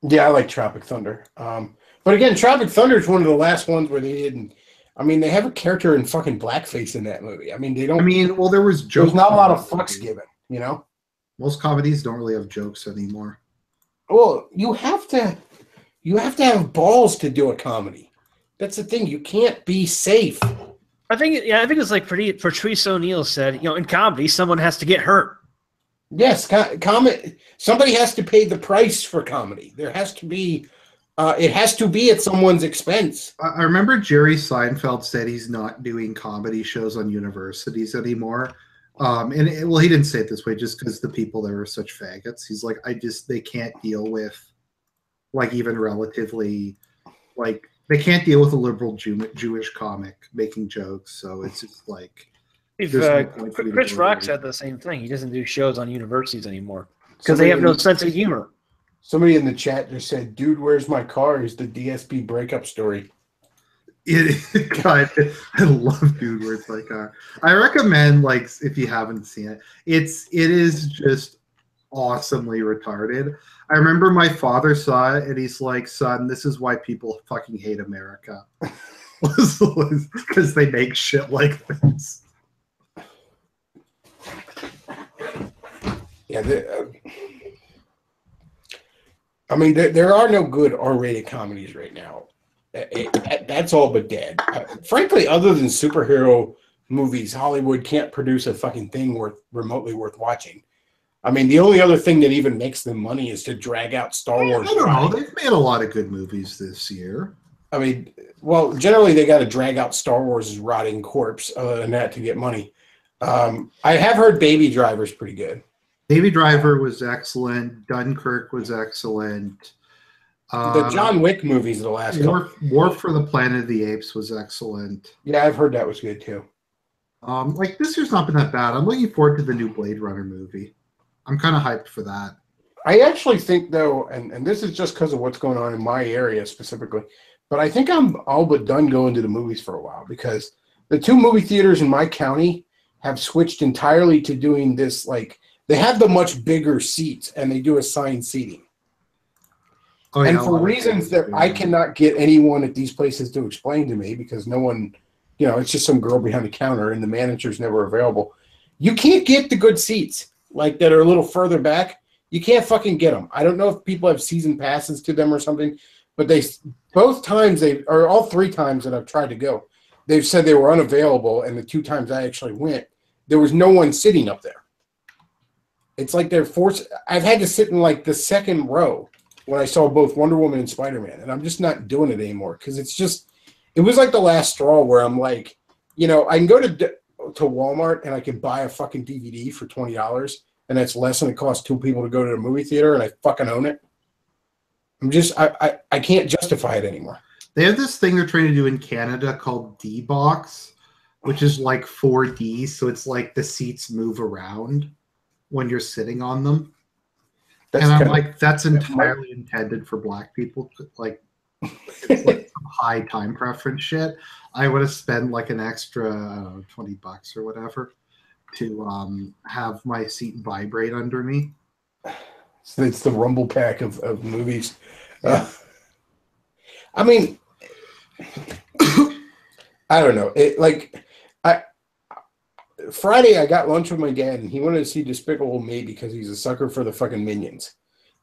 S1: Yeah, I like Tropic Thunder. But again, Tropic Thunder is one of the last ones where they didn't. I mean, they have a character in fucking blackface in that movie. I mean, they don't.
S3: I mean, well, there was jokes.
S1: There's not a lot of fucks given,
S3: Most comedies don't really have jokes anymore.
S1: Well, you have to have balls to do a comedy. That's the thing. You can't be safe.
S2: I think it's like Patrice O'Neill said, in comedy, someone has to get hurt.
S1: Yes, somebody has to pay the price for comedy. There has to be, it has to be at someone's expense.
S3: I remember Jerry Seinfeld said he's not doing comedy shows on universities anymore. Well, he didn't say it this way just because the people there are such faggots. He's like, they can't deal with, like, even relatively, like, they can't deal with a liberal Jewish comic making jokes. So it's just like,
S2: Chris Rock said the same thing. He doesn't do shows on universities anymore because they have no sense of humor.
S1: Somebody in the chat just said, "Dude, where's my car?" is the DSP breakup story.
S3: God, I love Dude, Where's My Car. I recommend, like, if you haven't seen it, it is just awesomely retarded. I remember my father saw it and he's like, "Son, this is why people fucking hate America." Because they make shit like this.
S1: Yeah, I mean, there are no good R-rated comedies right now. That's all but dead. Frankly, other than superhero movies, Hollywood can't produce a fucking thing remotely worth watching. I mean, the only other thing that even makes them money is to drag out Star Wars.
S3: I don't know. They've made a lot of good movies this year.
S1: I mean, well, generally they got to drag out Star Wars' rotting corpse other than that to get money. I have heard Baby Driver's pretty good.
S3: Baby Driver was excellent. Dunkirk was excellent.
S1: The John Wick movies, the last
S3: War for the Planet of the Apes was excellent.
S1: Yeah, I've heard that was good too.
S3: Like, this year's not been that bad. I'm looking forward to the new Blade Runner movie. I'm kind of hyped for that.
S1: I actually think, though, and this is just because of what's going on in my area specifically, but I think I'm all but done going to the movies for a while because the 2 movie theaters in my county have switched entirely to doing this, like, they have the much bigger seats and they do assigned seating. Oh, yeah, and for reasons that I cannot get anyone at these places to explain to me because no one, it's just some girl behind the counter and the manager's never available. You can't get the good seats, like, that are a little further back. You can't fucking get them. I don't know if people have season passes to them or something, but all 3 times that I've tried to go, they've said they were unavailable, and the 2 times I actually went, there was no one sitting up there. It's like they're forced. I've had to sit in, like, the second row when I saw both Wonder Woman and Spider-Man, and I'm just not doing it anymore because it was like the last straw where I'm like, I can go to Walmart and I can buy a fucking DVD for $20, and that's less than it costs 2 people to go to the movie theater, and I fucking own it. I can't justify it anymore.
S3: They have this thing they're trying to do in Canada called D-Box, which is like 4D, so it's like the seats move around when you're sitting on them. And I'm like, that's entirely intended for Black people. Like, it's like some high time preference shit. I would have spent like an extra $20 or whatever to have my seat vibrate under me.
S1: So it's the rumble pack of movies. I mean, I don't know. Friday I got lunch with my dad, and he wanted to see Despicable Me because he's a sucker for the fucking Minions.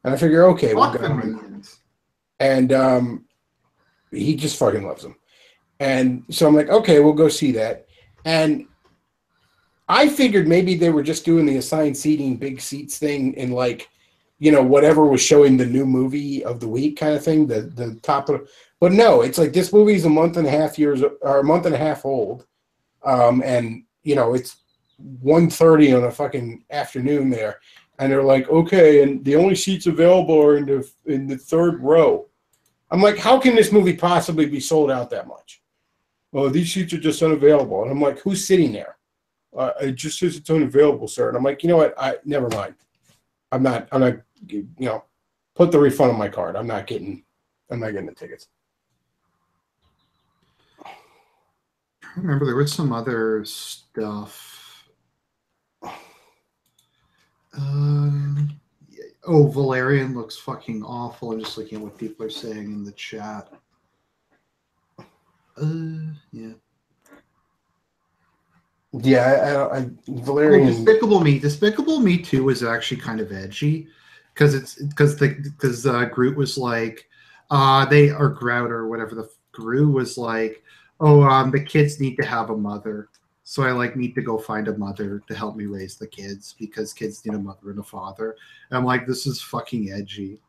S1: And I figure, okay, we'll go. Minions. And he just fucking loves them. And so I'm like, okay, we'll go see that. And I figured maybe they were just doing the assigned seating, big seats thing in, like, whatever was showing the new movie of the week kind of thing, the top of. But no, it's like this movie's a month and a half old, and it's 1:30 on a fucking afternoon there, and they're like, okay, and the only seats available are in the 3rd row. I'm like, how can this movie possibly be sold out that much? Well, these seats are just unavailable, and I'm like, who's sitting there? It just says it's unavailable, sir. And I'm like, you know what? Never mind. I'm not. Put the refund on my card. I'm not getting the tickets.
S3: I remember there was some other stuff. Valerian looks fucking awful. I'm just looking at what people are saying in the chat. Yeah.
S1: Yeah, Valerian.
S3: Despicable Me 2 was actually kind of edgy because Groot was like, Groot was like, the kids need to have a mother. So I like need to go find a mother to help me raise the kids because kids need a mother and a father. And I'm like, this is fucking edgy.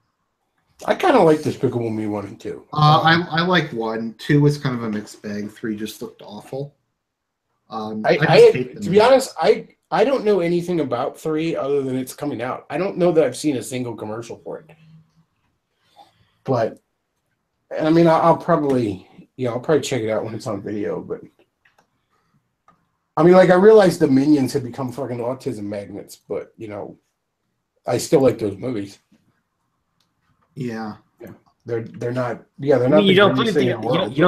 S1: I kind of like Despicable Me 1 and 2.
S3: I like 1. 2 was kind of a mixed bag. 3 just looked awful.
S1: To be honest, I don't know anything about 3 other than it's coming out. I don't know that I've seen a single commercial for it. But I mean, I'll probably check it out when it's on video. But I mean, like I realized the Minions had become fucking autism magnets, but I still like those movies.
S3: Yeah.
S1: They're not. Yeah, they're not.
S2: You don't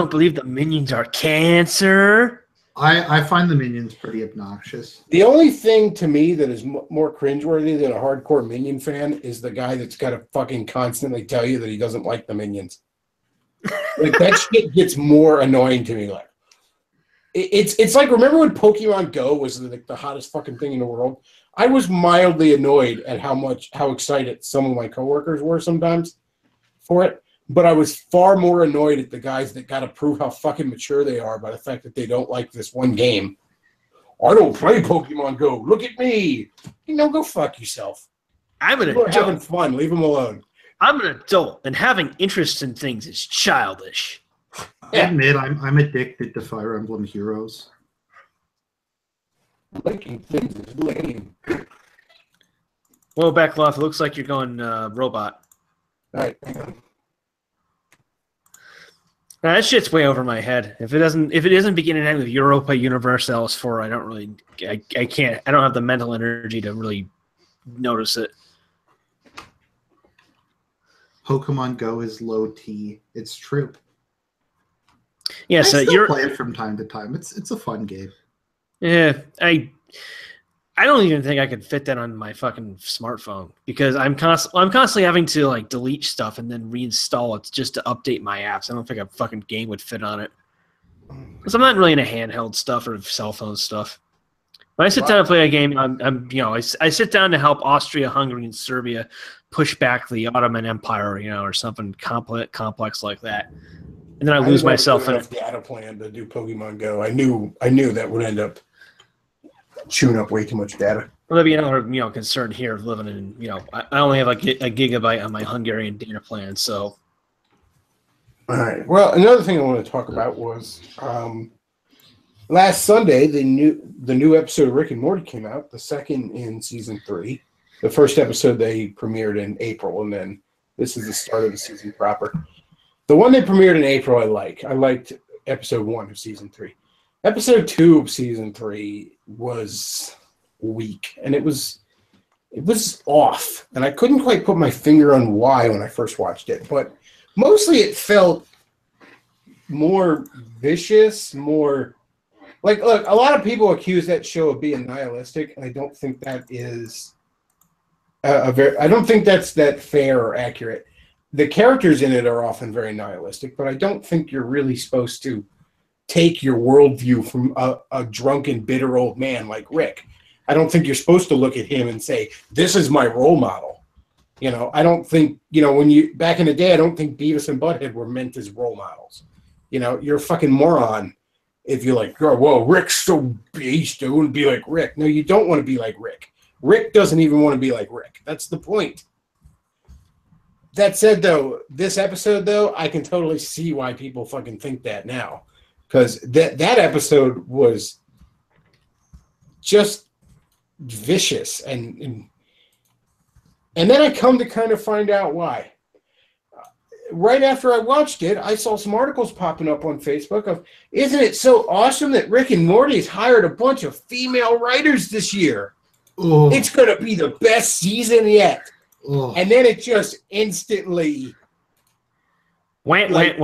S2: believe the Minions are cancer?
S3: I find the Minions pretty obnoxious.
S1: The only thing to me that is more cringeworthy than a hardcore Minion fan is the guy that's got to fucking constantly tell you that he doesn't like the Minions. Like that shit gets more annoying to me. Like it's like, remember when Pokemon Go was the hottest fucking thing in the world? I was mildly annoyed at how excited some of my coworkers were sometimes for it. But I was far more annoyed at the guys that got to prove how fucking mature they are by the fact that they don't like this one game. I don't play Pokemon Go. Look at me. Go fuck yourself.
S2: I'm an
S1: adult.
S2: adult.
S1: Having fun. Leave them alone.
S2: I'm an adult, and having interest in things is childish.
S3: I admit I'm addicted to Fire Emblem Heroes.
S1: Liking things is lame.
S2: Well, Bechtloff, it looks like you're going robot.
S1: All right, hang on.
S2: That shit's way over my head. If it doesn't begin and end with Europa Universalis 4, I don't have the mental energy to really notice it.
S3: Pokemon Go is low T. It's true.
S2: Yeah, so you're
S3: play it from time to time. It's a fun game.
S2: Yeah, I don't even think I could fit that on my fucking smartphone because I'm constantly having to like delete stuff and then reinstall it just to update my apps. I don't think a fucking game would fit on it because I'm not really into handheld stuff or cell phone stuff. When I sit down and play a game, I sit down to help Austria, Hungary, and Serbia push back the Ottoman Empire, or something complex like that. And then I lose myself in it.
S1: Data plan to do Pokemon Go. I knew that would end up chewing up way too much data.
S2: Well, that'd be another concern here of living in I only have a gigabyte on my Hungarian data plan. So,
S1: all right. Well, another thing I want to talk about was last Sunday the new episode of Rick and Morty came out, the second in season 3. The first episode they premiered in April, and then this is the start of the season proper. The one they premiered in April, I liked episode 1 of season 3. Episode 2 of season 3 was weak, and it was off, and I couldn't quite put my finger on why when I first watched it, but mostly it felt more vicious, more like, look, a lot of people accuse that show of being nihilistic, and I don't think that is I don't think that's that fair or accurate. The characters in it are often very nihilistic, but I don't think you're really supposed to take your worldview from a drunken, bitter old man like Rick. I don't think you're supposed to look at him and say, this is my role model. I don't think, back in the day, I don't think Beavis and Butthead were meant as role models. You're a fucking moron if you're like, oh, well, Rick's so beast, I wouldn't be like Rick. No, you don't want to be like Rick. Rick doesn't even want to be like Rick. That's the point. That said, though, this episode, though, I can totally see why people fucking think that now. Because that episode was just vicious. And then I come to kind of find out why. Right after I watched it, I saw some articles popping up on Facebook of, isn't it so awesome that Rick and Morty's hired a bunch of female writers this year? Oh. It's going to be the best season yet. Oh. And then it just instantly
S2: went.
S1: Like,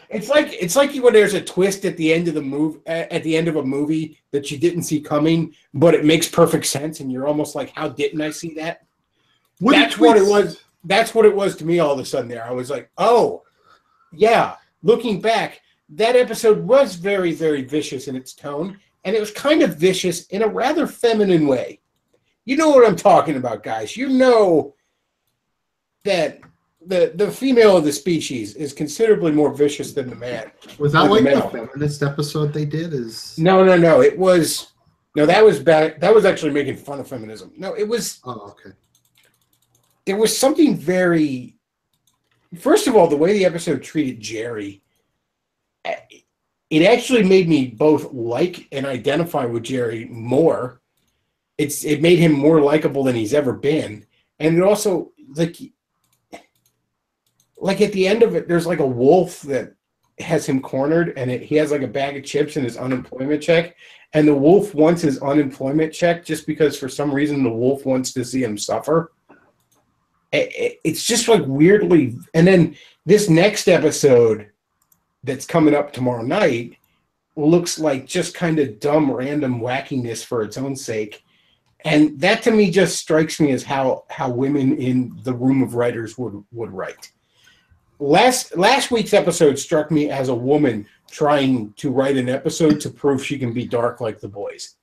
S1: it's like when there's a twist at the end of the movie that you didn't see coming, but it makes perfect sense, and you're almost like, how didn't I see that? That's what it was. That's what it was to me all of a sudden there. I was like, oh, yeah. Looking back, that episode was very, very vicious in its tone, and it was kind of vicious in a rather feminine way. You know what I'm talking about, guys. You know that the female of the species is considerably more vicious than the man.
S3: Was that like the feminist episode they did?
S1: No. It was that was bad. That was actually making fun of feminism. No, it was.
S3: Oh, okay.
S1: There was something very. First of all, the way the episode treated Jerry, it actually made me both like and identify with Jerry more. It made him more likable than he's ever been, and it also like at the end of it, there's like a wolf that has him cornered, and he has like a bag of chips in his unemployment check, and the wolf wants his unemployment check just because for some reason the wolf wants to see him suffer. It's just like weirdly, and then this next episode that's coming up tomorrow night looks like just kind of dumb random wackiness for its own sake, and that to me just strikes me as how women in the room of writers would write. Last week's episode struck me as a woman trying to write an episode to prove she can be dark like the boys,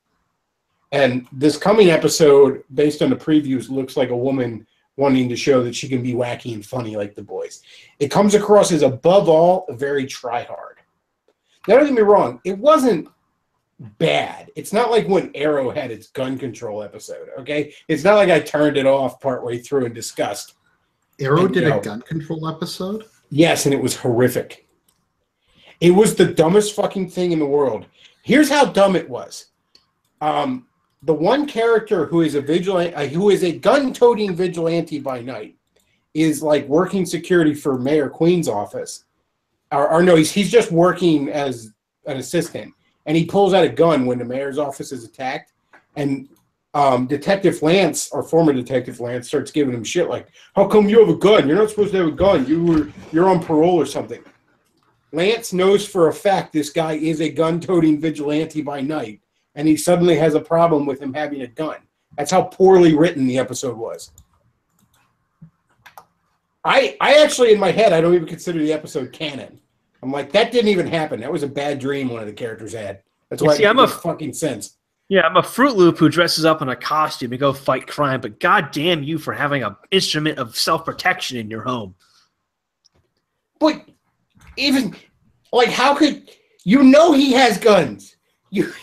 S1: and this coming episode based on the previews looks like a woman wanting to show that she can be wacky and funny like the boys. It comes across as, above all, very try-hard. Now, don't get me wrong, it wasn't bad. It's not like when Arrow had its gun control episode, okay? It's not like I turned it off partway through in disgust.
S3: Arrow did a gun control episode?
S1: Yes, and it was horrific. It was the dumbest fucking thing in the world. Here's how dumb it was. The one character who is a vigilante, who is a gun-toting vigilante by night, is like working security for Mayor Queen's office. Or no, he's just working as an assistant, and he pulls out a gun when the mayor's office is attacked, and Detective Lance, or former Detective Lance, starts giving him shit like, "How come you have a gun? You're not supposed to have a gun. You're on parole or something." Lance knows for a fact this guy is a gun-toting vigilante by night, and he suddenly has a problem with him having a gun. That's how poorly written the episode was. I actually, in my head, I don't even consider the episode canon. I'm like, that didn't even happen. That was a bad dream one of the characters had. That's why it makes fucking sense.
S2: Yeah, I'm a Fruit Loop who dresses up in a costume to go fight crime, but goddamn you for having an instrument of self-protection in your home.
S1: But even, like, how could... You know he has guns. You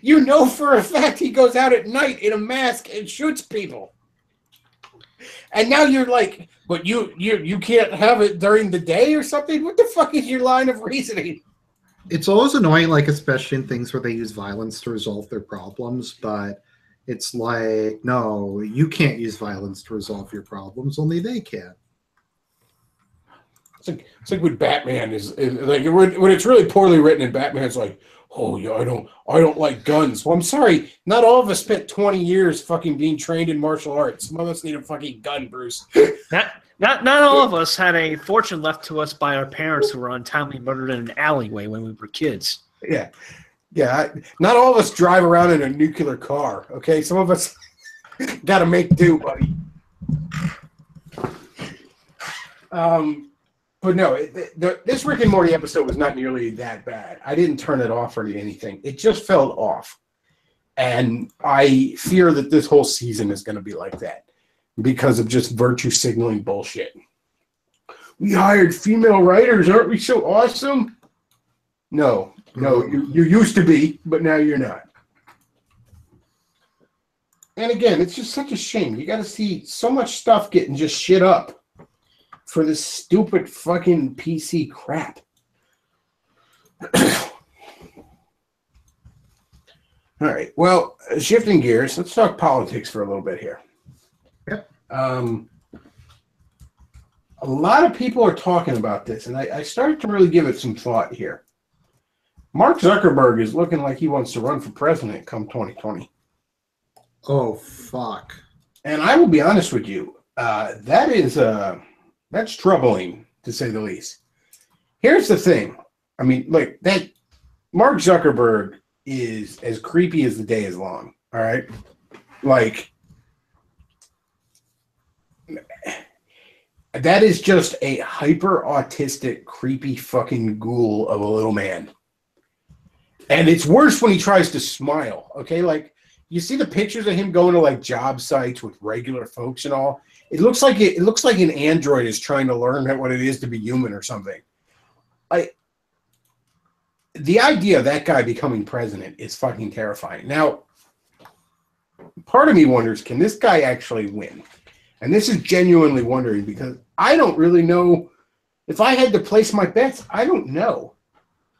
S1: know for a fact he goes out at night in a mask and shoots people. And now you're like, but you can't have it during the day or something? What the fuck is your line of reasoning?
S3: It's always annoying, like, especially in things where they use violence to resolve their problems, but it's like, no, you can't use violence to resolve your problems, only they can.
S1: It's like when Batman is like when it's really poorly written and Batman's like, "Oh yeah, I don't like guns." Well, I'm sorry, not all of us spent 20 years fucking being trained in martial arts. Some of us need a fucking gun, Bruce.
S2: Not all of us had a fortune left to us by our parents who were untimely murdered in an alleyway when we were kids.
S1: Yeah. Not all of us drive around in a nuclear car. Okay, some of us got to make do, buddy. But no, this Rick and Morty episode was not nearly that bad. I didn't turn it off or anything. It just felt off. And I fear that this whole season is going to be like that because of just virtue signaling bullshit. We hired female writers. Aren't we so awesome? No, you used to be, but now you're not. And again, it's just such a shame. You got to see so much stuff getting just shit up for this stupid fucking PC crap. All right. Well, shifting gears, let's talk politics for a little bit here.
S3: Yep.
S1: A lot of people are talking about this, and I started to really give it some thought here. Mark Zuckerberg is looking like he wants to run for president come 2020.
S3: Oh, fuck.
S1: And I will be honest with you. That's troubling, to say the least. Here's the thing. I mean, like, that Mark Zuckerberg is as creepy as the day is long, all right? Like, that is just a hyper-autistic, creepy fucking ghoul of a little man. And it's worse when he tries to smile, okay? Like, you see the pictures of him going to like job sites with regular folks and all. It looks like an android is trying to learn what it is to be human or something. The idea of that guy becoming president is fucking terrifying. Now, part of me wonders, can this guy actually win? And this is genuinely wondering because I don't really know. If I had to place my bets, I don't know.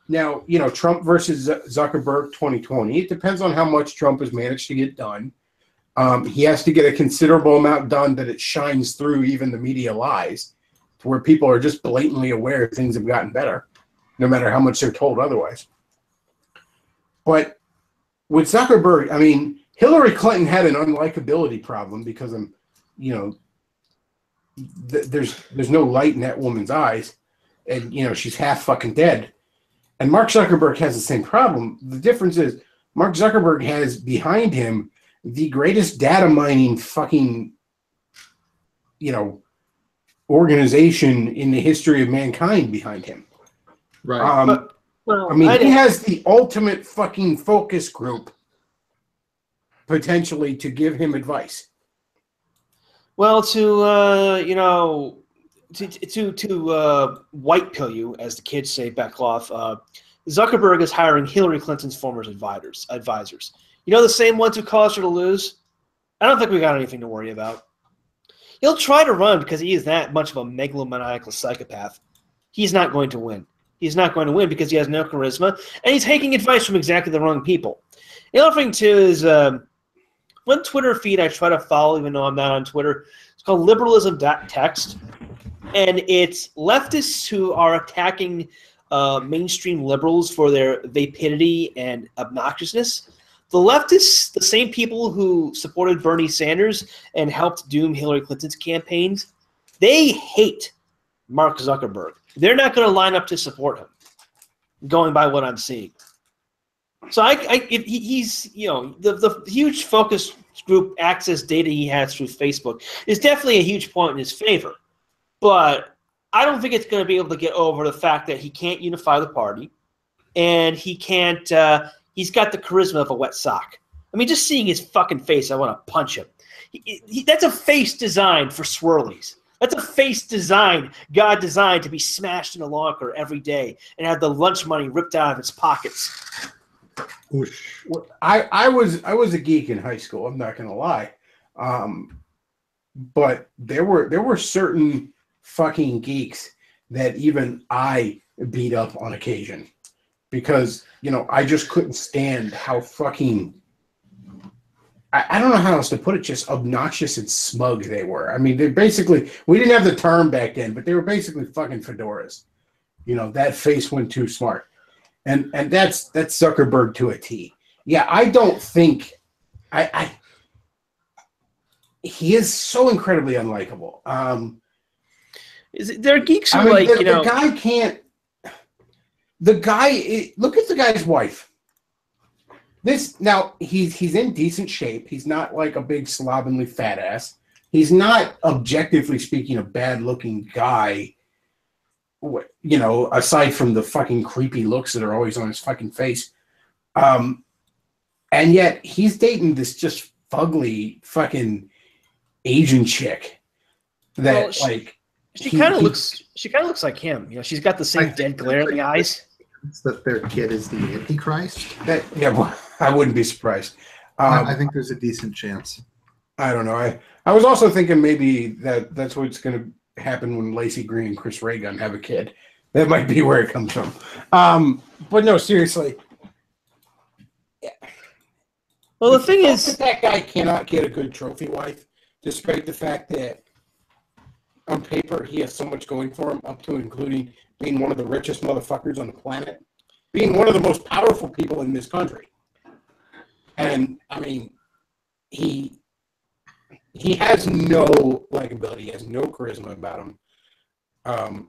S1: Now, Trump versus Zuckerberg 2020, it depends on how much Trump has managed to get done. He has to get a considerable amount done that it shines through even the media lies to where people are just blatantly aware things have gotten better, no matter how much they're told otherwise. But with Zuckerberg, I mean, Hillary Clinton had an unlikability problem because there's no light in that woman's eyes, and she's half fucking dead. And Mark Zuckerberg has the same problem. The difference is Mark Zuckerberg has behind him the greatest data mining fucking organization in the history of mankind behind him.
S3: Right.
S1: He has the ultimate fucking focus group potentially to give him advice.
S2: Well, to white pill you, as the kids say, Bechtloff, Zuckerberg is hiring Hillary Clinton's former advisors. The same ones who caused her to lose? I don't think we got anything to worry about. He'll try to run because he is that much of a megalomaniacal psychopath. He's not going to win. He's not going to win because he has no charisma, and he's taking advice from exactly the wrong people. The other thing, too, is one Twitter feed I try to follow, even though I'm not on Twitter. It's called liberalism.text, and it's leftists who are attacking mainstream liberals for their vapidity and obnoxiousness. The leftists, the same people who supported Bernie Sanders and helped doom Hillary Clinton's campaigns, they hate Mark Zuckerberg. They're not going to line up to support him, going by what I'm seeing. So he's, the huge focus group access data he has through Facebook is definitely a huge point in his favor. But I don't think it's going to be able to get over the fact that he can't unify the party, and he can't. He's got the charisma of a wet sock. I mean, just seeing his fucking face, I want to punch him. That's a face designed for swirlies. That's a face designed, God designed to be smashed in a locker every day and have the lunch money ripped out of its pockets.
S1: Well, I was a geek in high school. I'm not gonna lie, but there were certain fucking geeks that even I beat up on occasion because I just couldn't stand how fucking I don't know how else to put it, just obnoxious and smug they were. I mean, they basically, we didn't have the term back then, but they were basically fucking fedoras. That face went too smart. And that's Zuckerberg to a T. Yeah, I don't think he is so incredibly unlikable.
S2: There are geeks who
S1: the guy can't. Look at the guy's wife. He's in decent shape. He's not like a big slovenly fat ass. He's not, objectively speaking, a bad looking guy. Aside from the fucking creepy looks that are always on his fucking face. And yet he's dating this just fugly fucking Asian chick that
S2: she kind of looks like him. She's got the same dead glare in the eyes.
S3: That their kid is the Antichrist.
S1: I wouldn't be surprised.
S3: I think there's a decent chance.
S1: I don't know. I was also thinking maybe that's what's going to happen when Lacey Green and Chris Reagan have a kid. That might be where it comes from. But no, seriously.
S2: Well, the thing is,
S1: that guy cannot get a good trophy wife, despite the fact that on paper he has so much going for him, up to including being one of the richest motherfuckers on the planet, being one of the most powerful people in this country. And I mean, he has no likability, he has no charisma about him. I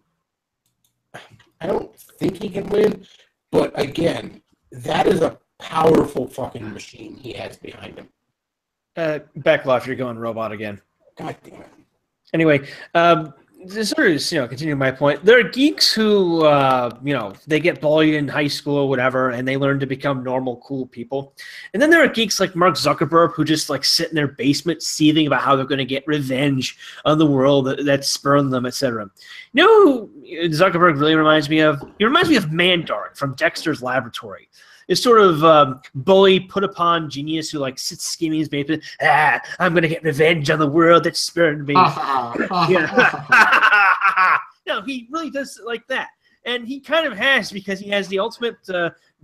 S1: don't think he can win, but again, that is a powerful fucking machine he has behind him.
S2: Bechtloff, you're going robot again.
S1: God damn it.
S2: Anyway, sort of, continue my point. There are geeks who, they get bullied in high school or whatever, and they learn to become normal, cool people. And then there are geeks like Mark Zuckerberg who just like sit in their basement seething about how they're going to get revenge on the world that spurned them, etc. You know who Zuckerberg really reminds me of? He reminds me of Mandark from Dexter's Laboratory. This sort of bully, put-upon genius who like sits scheming in his basement. I'm gonna get revenge on the world that spurned me. No, he really does like that, and he kind of has because he has the ultimate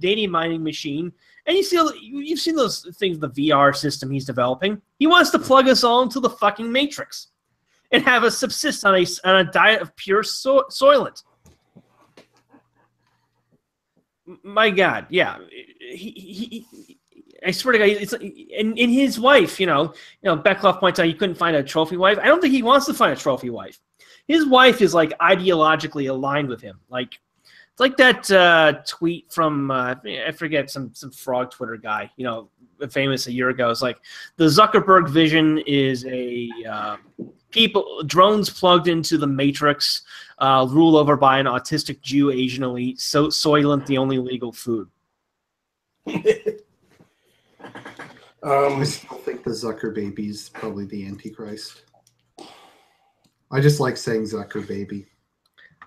S2: data mining machine. And you've seen those things, the VR system he's developing. He wants to plug us all into the fucking Matrix and have us subsist on a diet of pure Soylent. My God, yeah. I swear to God, it's in his wife. Bechtloff points out he couldn't find a trophy wife. I don't think he wants to find a trophy wife. His wife is like ideologically aligned with him. Like it's like that tweet from I forget some frog Twitter guy. Famous a year ago. It's like the Zuckerberg vision is a drones plugged into the Matrix, ruled over by an autistic Jew Asian elite, so Soylent the only legal food.
S3: I still think the Zucker baby's probably the Antichrist. I just like saying Zucker baby.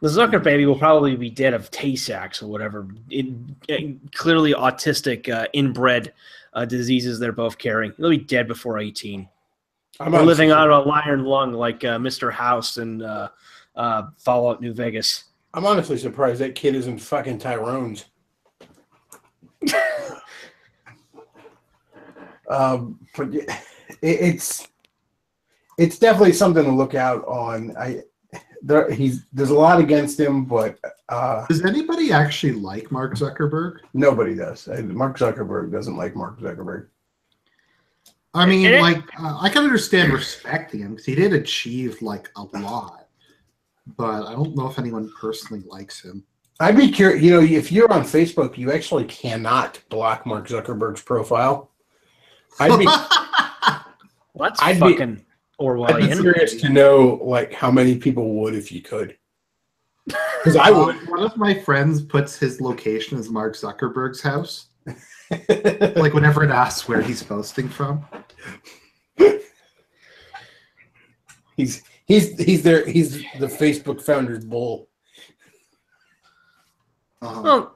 S2: The Zucker baby will probably be dead of Tay-Sachs or whatever. Clearly autistic inbred diseases they're both carrying. They'll be dead before 18. They're living out of a iron lung like Mr. House and Fallout New Vegas.
S1: I'm honestly surprised that kid isn't fucking Tyrone's. But it's definitely something to look out on. There's a lot against him, but
S3: does anybody actually like Mark Zuckerberg?
S1: Nobody does. Mark Zuckerberg doesn't like Mark Zuckerberg.
S3: I mean, I can understand respecting him because he did achieve like a lot, but I don't know if anyone personally likes him.
S1: I'd be curious. If you're on Facebook, you actually cannot block Mark Zuckerberg's profile. I'd be
S2: fucking Orwellian.
S1: I'd be curious to know like how many people would if you could. Because I would.
S3: One of my friends puts his location as Mark Zuckerberg's house. Like whenever it asks where he's posting from.
S1: He's there. He's the Facebook founder's bull.
S2: Well,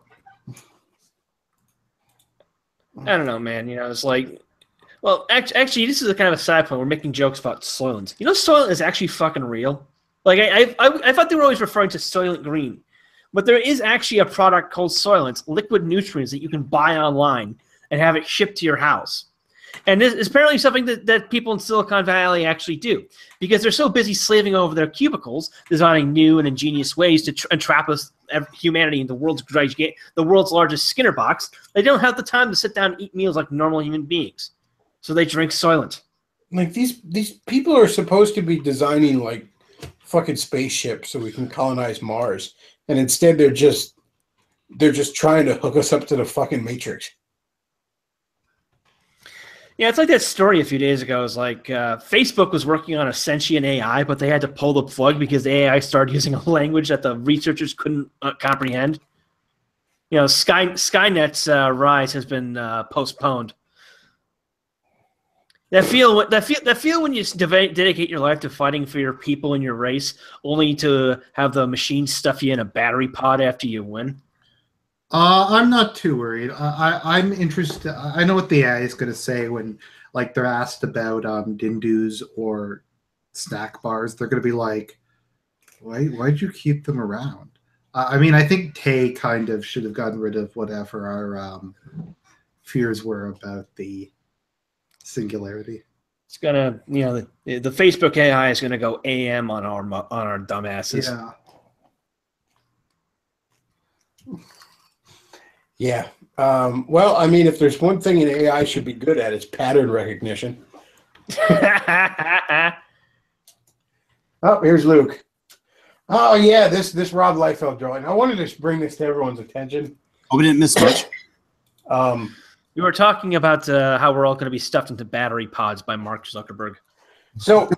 S2: I don't know, man. It's like, well, actually, this is a kind of a side point. We're making jokes about Soylent. Soylent is actually fucking real. Like, I thought they were always referring to Soylent Green, but there is actually a product called Soylent, liquid nutrients that you can buy online and have it shipped to your house. And this is apparently something that people in Silicon Valley actually do because they're so busy slaving over their cubicles, designing new and ingenious ways to entrap us, humanity, in the world's largest Skinner box. They don't have the time to sit down and eat meals like normal human beings. So they drink Soylent.
S1: Like these people are supposed to be designing like fucking spaceships so we can colonize Mars, and instead they're just trying to hook us up to the fucking Matrix.
S2: Yeah, it's like that story a few days ago. It was like Facebook was working on a sentient AI, but they had to pull the plug because the AI started using a language that the researchers couldn't comprehend. Skynet's rise has been postponed. That feel when you dedicate your life to fighting for your people and your race, only to have the machine stuff you in a battery pod after you win.
S3: I'm not too worried. I'm interested. I know what the AI is going to say when, like, they're asked about Dindus or snack bars. They're going to be like, "Why'd you keep them around?" I mean, I think Tay kind of should have gotten rid of whatever our fears were about the singularity.
S2: It's gonna, the Facebook AI is gonna go AM on our dumbasses.
S3: Yeah.
S1: Yeah. Well, I mean, if there's one thing an AI should be good at, it's pattern recognition. Oh, here's Luke. Oh, yeah, this Rob Liefeld drawing. I wanted to bring this to everyone's attention.
S4: Oh, we didn't miss much.
S2: We were talking about how we're all going to be stuffed into battery pods by Mark Zuckerberg.
S1: So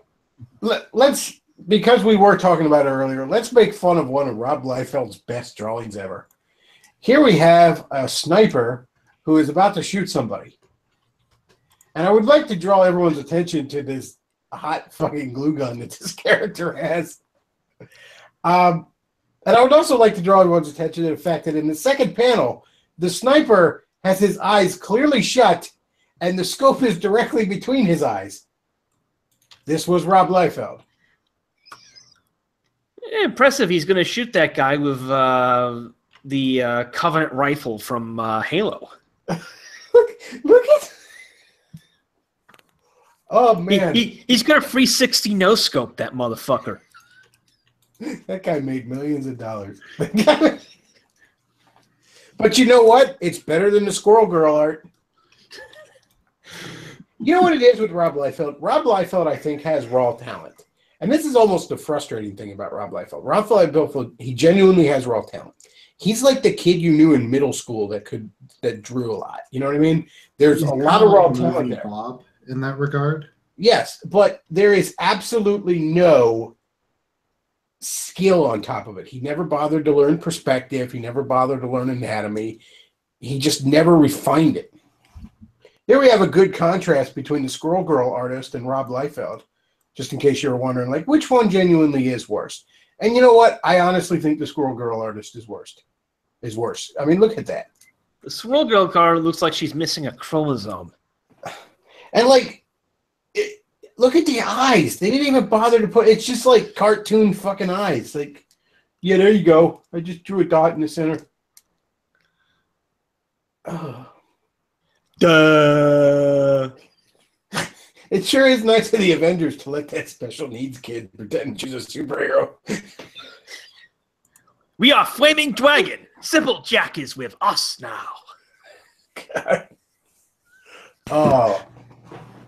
S1: let's because we were talking about it earlier, let's make fun of one of Rob Liefeld's best drawings ever. Here we have a sniper who is about to shoot somebody. And I would like to draw everyone's attention to this hot fucking glue gun that this character has. And I would also like to draw everyone's attention to the fact that in the second panel, the sniper has his eyes clearly shut and the scope is directly between his eyes. This was Rob Liefeld.
S2: Yeah, impressive. He's going to shoot that guy with the Covenant rifle from Halo.
S1: Look at... Oh, man.
S2: He's going to 360 no-scope that motherfucker.
S1: That guy made millions of dollars. But you know what? It's better than the Squirrel Girl art. You know what it is with Rob Liefeld? Rob Liefeld, I think, has raw talent. And this is almost the frustrating thing about Rob Liefeld. Rob Liefeld, he genuinely has raw talent. He's like the kid you knew in middle school that drew a lot. You know what I mean? There's a lot of raw talent there.
S3: Bob in that regard.
S1: Yes, but there is absolutely no skill on top of it. He never bothered to learn perspective. He never bothered to learn anatomy. He just never refined it. Here we have a good contrast between the Squirrel Girl artist and Rob Liefeld, just in case you were wondering, like, which one genuinely is worse? And you know what? I honestly think the Squirrel Girl artist is worse. I mean, look at that.
S2: The Squirrel Girl card looks like she's missing a chromosome.
S1: And, like, look at the eyes. They didn't even bother to put... It's just like cartoon fucking eyes. Like, yeah, there you go. I just drew a dot in the center. Oh.
S2: Duh.
S1: It sure is nice of the Avengers to let that special needs kid pretend she's a superhero.
S2: We are Flaming Dragon. Simple Jack is with us now.
S1: God. Oh,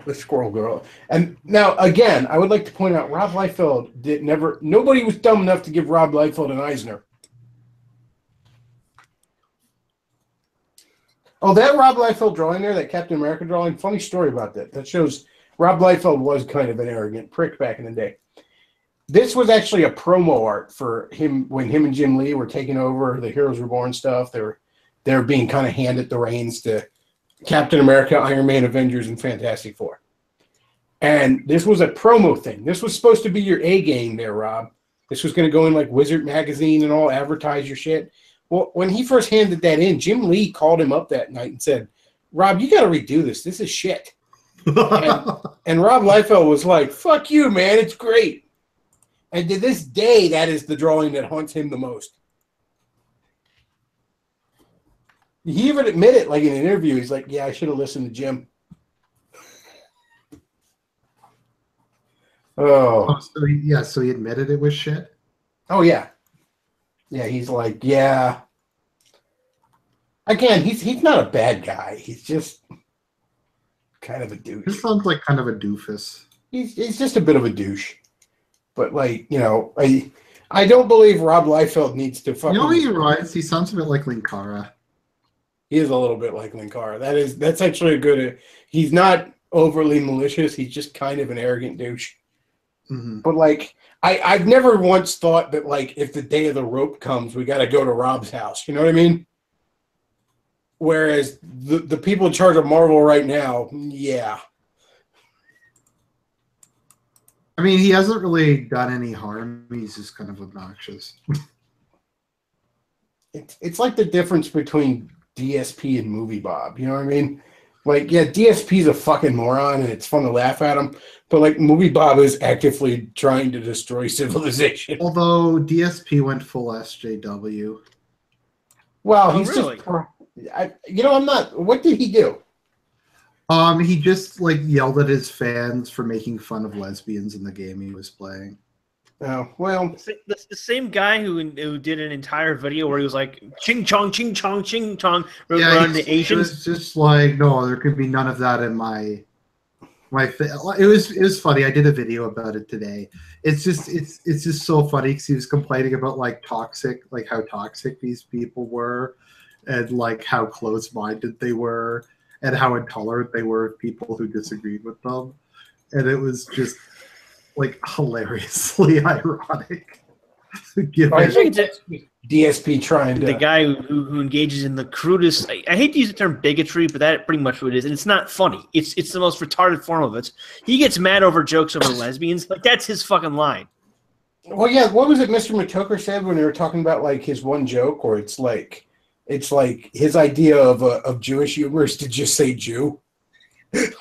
S1: the Squirrel Girl. And now, again, I would like to point out Rob Liefeld nobody was dumb enough to give Rob Liefeld an Eisner. Oh, that Rob Liefeld drawing there, that Captain America drawing, funny story about that. That shows Rob Liefeld was kind of an arrogant prick back in the day. This was actually a promo art for him when him and Jim Lee were taking over the Heroes Reborn stuff. They were being kind of handed the reins to Captain America, Iron Man, Avengers, and Fantastic Four. And this was a promo thing. This was supposed to be your A game there, Rob. This was going to go in like Wizard Magazine and all, advertise your shit. Well, when he first handed that in, Jim Lee called him up that night and said, Rob, you got to redo this. This is shit. And Rob Liefeld was like, fuck you, man. It's great. And to this day, that is the drawing that haunts him the most. He even admitted, like in an interview, he's like, yeah, I should have listened to Jim. Oh.
S3: So he admitted it was shit?
S1: Oh, yeah. Yeah, he's like, yeah. Again, he's not a bad guy. He's just kind of a douche.
S3: He sounds like kind of a doofus.
S1: He's just a bit of a douche. But, like, you know, I don't believe Rob Liefeld needs to fucking...
S3: You know, he writes, he sounds a bit like Linkara.
S1: He is a little bit like Linkara. That's actually a good... He's not overly malicious. He's just kind of an arrogant douche.
S3: Mm-hmm.
S1: But, like, I've never once thought that, like, if the day of the rope comes, we got to go to Rob's house. You know what I mean? Whereas the people in charge of Marvel right now, yeah.
S3: I mean, he hasn't really done any harm. He's just kind of obnoxious.
S1: It's like the difference between DSP and Movie Bob. You know what I mean? Like, yeah, DSP's a fucking moron, and it's fun to laugh at him. But, like, Movie Bob is actively trying to destroy civilization.
S3: Although DSP went full SJW.
S1: Well, he's
S2: really?
S1: I'm not... What did he do?
S3: He just, like, yelled at his fans for making fun of lesbians in the game he was playing.
S1: Oh, well...
S2: That's the same guy who did an entire video where he was like, ching chong, ching chong, around the Asians.
S3: It was just like, no, there could be none of that in my it was funny. I did a video about it today. It's just so funny because he was complaining about like how toxic these people were, and like how close-minded they were, and how intolerant they were of people who disagreed with them. And it was just like hilariously ironic.
S1: I think it's DSP trying to.
S2: The guy who engages in the crudest. I hate to use the term bigotry, but that's pretty much what it is, and it's not funny. It's the most retarded form of it. He gets mad over jokes over lesbians. Like that's his fucking line.
S1: Well, yeah. What was it Mr. Matoker said when they were talking about like his one joke, or it's like his idea of Jewish humor is to just say Jew.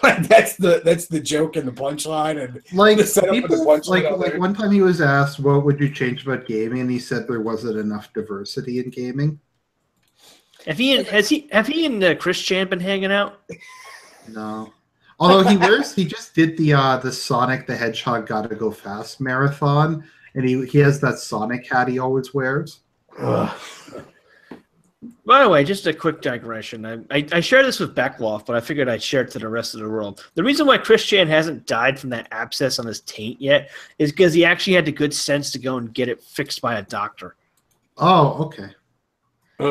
S1: Like that's the joke and the punchline, and
S3: like
S1: the setup
S3: people,
S1: of the punchline.
S3: like one time he was asked what would you change about gaming, and he said there wasn't enough diversity in gaming.
S2: Have he and Chris Chan been hanging out?
S3: No. Although he just did the Sonic the Hedgehog Gotta Go Fast marathon, and he has that Sonic hat he always wears.
S1: Ugh.
S2: By the way, just a quick digression. I shared this with Bechtloff, but I figured I'd share it to the rest of the world. The reason why Chris Chan hasn't died from that abscess on his taint yet is because he actually had the good sense to go and get it fixed by a doctor.
S3: Oh, okay.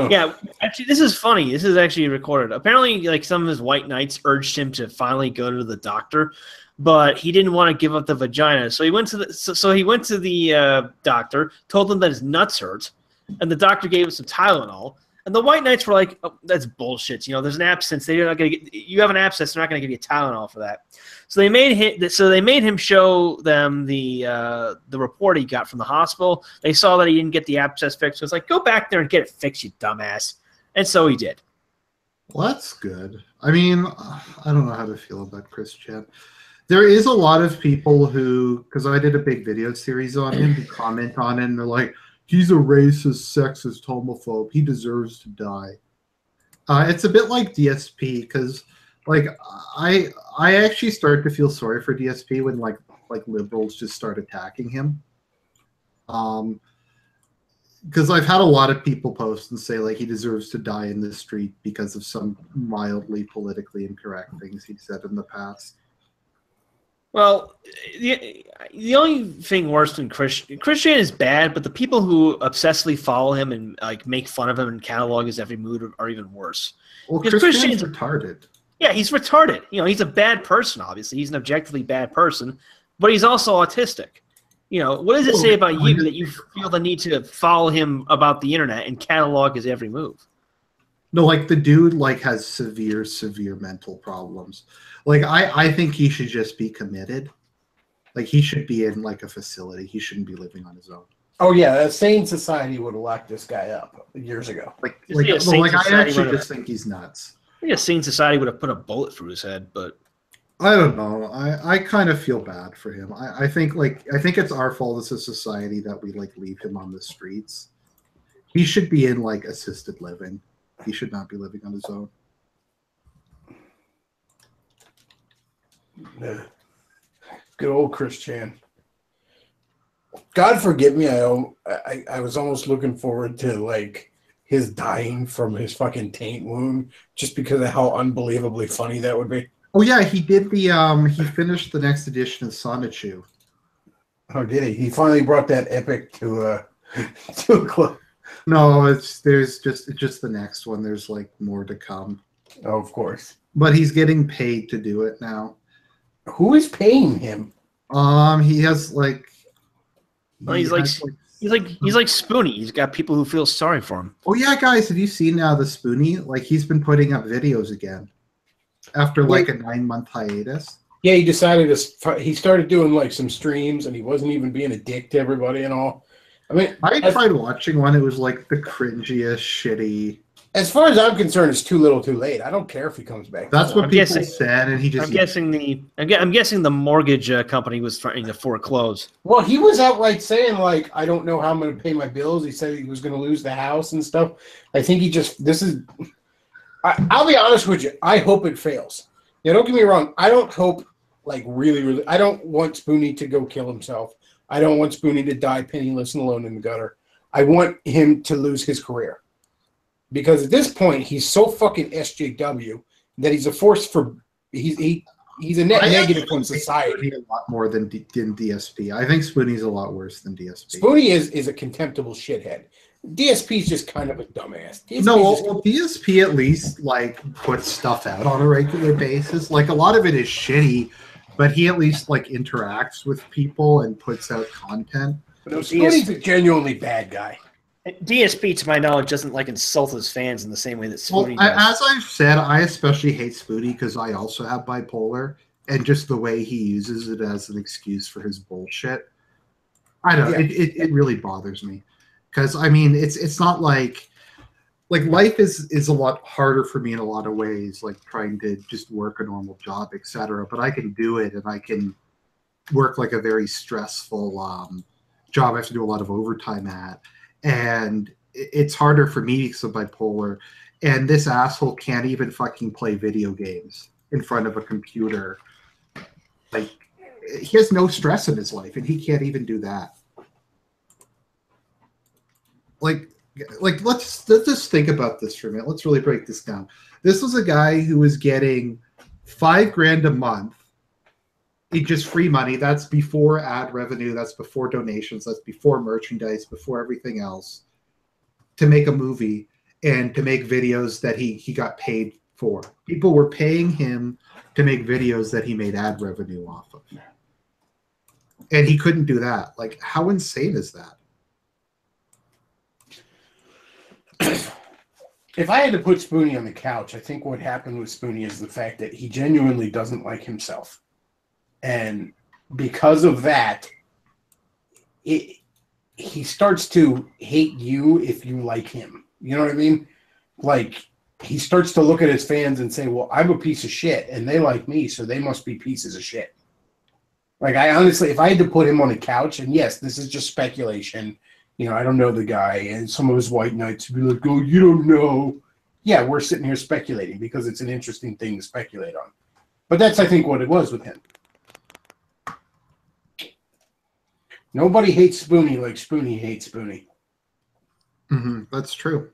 S2: Yeah, actually, this is funny. This is actually recorded. Apparently, like some of his white knights urged him to finally go to the doctor, but he didn't want to give up the vagina. So he went to the doctor, told him that his nuts hurt, and the doctor gave him some Tylenol. And the white knights were like, oh, "That's bullshit. You know, there's an abscess. They're not going to get. You have an abscess. They're not going to give you Tylenol for that." So they made him show them the report he got from the hospital. They saw that he didn't get the abscess fixed. So it's like, go back there and get it fixed, you dumbass. And so he did.
S3: Well, that's good. I mean, I don't know how to feel about Chris Chan. There is a lot of people who, because I did a big video series on him, who comment on it, and they're like, he's a racist, sexist, homophobe. He deserves to die. It's a bit like DSP, because like I actually start to feel sorry for DSP when like liberals just start attacking him. Because I've had a lot of people post and say like he deserves to die in the street because of some mildly politically incorrect things he said in the past.
S2: Well, the only thing worse than Christian is bad, but the people who obsessively follow him and like make fun of him and catalog his every mood are even worse.
S3: Well, Christian's retarded.
S2: Yeah, he's retarded. You know, he's a bad person. Obviously, he's an objectively bad person, but he's also autistic. You know, what does it say about you that you feel the need to follow him about the internet and catalog his every move?
S3: No, like the dude like has severe mental problems. Like I think he should just be committed. Like he should be in like a facility. He shouldn't be living on his own.
S1: Oh yeah, a sane society would have locked this guy up years ago.
S3: I actually just think he's nuts.
S2: I think a sane society would have put a bullet through his head, but
S3: I don't know. I kind of feel bad for him. I think it's our fault as a society that we like leave him on the streets. He should be in like assisted living. He should not be living on his own.
S1: Good old Chris Chan. God forgive me. I was almost looking forward to like his dying from his fucking taint wound, just because of how unbelievably funny that would be.
S3: Oh yeah, he did the he finished the next edition of Sonichu.
S1: Oh, did he? He finally brought that epic to a club.
S3: No, it's just the next one. There's like more to come.
S1: Oh, of course.
S3: But he's getting paid to do it now.
S1: Who is paying him?
S3: He has like.
S2: Well, he's like Spoonie. He's got people who feel sorry for him.
S3: Oh yeah, guys, have you seen now the Spoonie? Like he's been putting up videos again after like a 9-month hiatus.
S1: Yeah, he decided to. He started doing like some streams, and he wasn't even being a dick to everybody and all. I mean,
S3: I tried watching one. It was like the cringiest, shitty.
S1: As far as I'm concerned, it's too little, too late. I don't care if he comes back.
S3: That's what people said, and he just.
S2: I'm guessing the mortgage company was threatening to foreclose.
S1: Well, he was outright saying like, "I don't know how I'm going to pay my bills." He said he was going to lose the house and stuff. I think he just. This is. I'll be honest with you. I hope it fails. Yeah, don't get me wrong. I don't hope like really. I don't want Spoonie to go kill himself. I don't want Spoonie to die penniless and alone in the gutter. I want him to lose his career. Because at this point, he's so fucking SJW that he's a force for he's a net negative on society.
S3: A lot more than DSP. I think Spoonie's a lot worse than DSP.
S1: Spoonie is a contemptible shithead. DSP's just kind of a dumbass.
S3: DSP at least like puts stuff out on a regular basis. Like a lot of it is shitty, but he at least like interacts with people and puts out content.
S1: But no, Spoonie's a genuinely bad guy.
S2: DSP, to my knowledge, doesn't like insult his fans in the same way that Spoonie
S3: Well,
S2: does.
S3: as I've said, I especially hate Spoonie because I also have bipolar, and just the way he uses it as an excuse for his bullshit. I don't know. It really bothers me because I mean it's not like life is a lot harder for me in a lot of ways, like trying to just work a normal job, etc. But I can do it, and I can work like a very stressful job. I have to do a lot of overtime at, and it's harder for me because of bipolar. And this asshole can't even fucking play video games in front of a computer. Like, he has no stress in his life, and he can't even do that. Like let's just think about this for a minute. Let's really break this down. This was a guy who was getting $5,000 a month in just free money. That's before ad revenue. That's before donations. That's before merchandise. Before everything else, to make a movie and to make videos that he got paid for. People were paying him to make videos that he made ad revenue off of, and he couldn't do that. Like, how insane is that?
S1: If I had to put Spoonie on the couch, I think what happened with Spoonie is the fact that he genuinely doesn't like himself. And because of that, he starts to hate you if you like him. You know what I mean? Like, he starts to look at his fans and say, well, I'm a piece of shit, and they like me, so they must be pieces of shit. Like, I honestly, if I had to put him on a couch, and yes, this is just speculation, you know, I don't know the guy, and some of his white knights would be like, oh, you don't know. Yeah, we're sitting here speculating because it's an interesting thing to speculate on. But that's, I think, what it was with him. Nobody hates Spoonie like Spoonie hates Spoonie.
S3: Mm-hmm, that's true.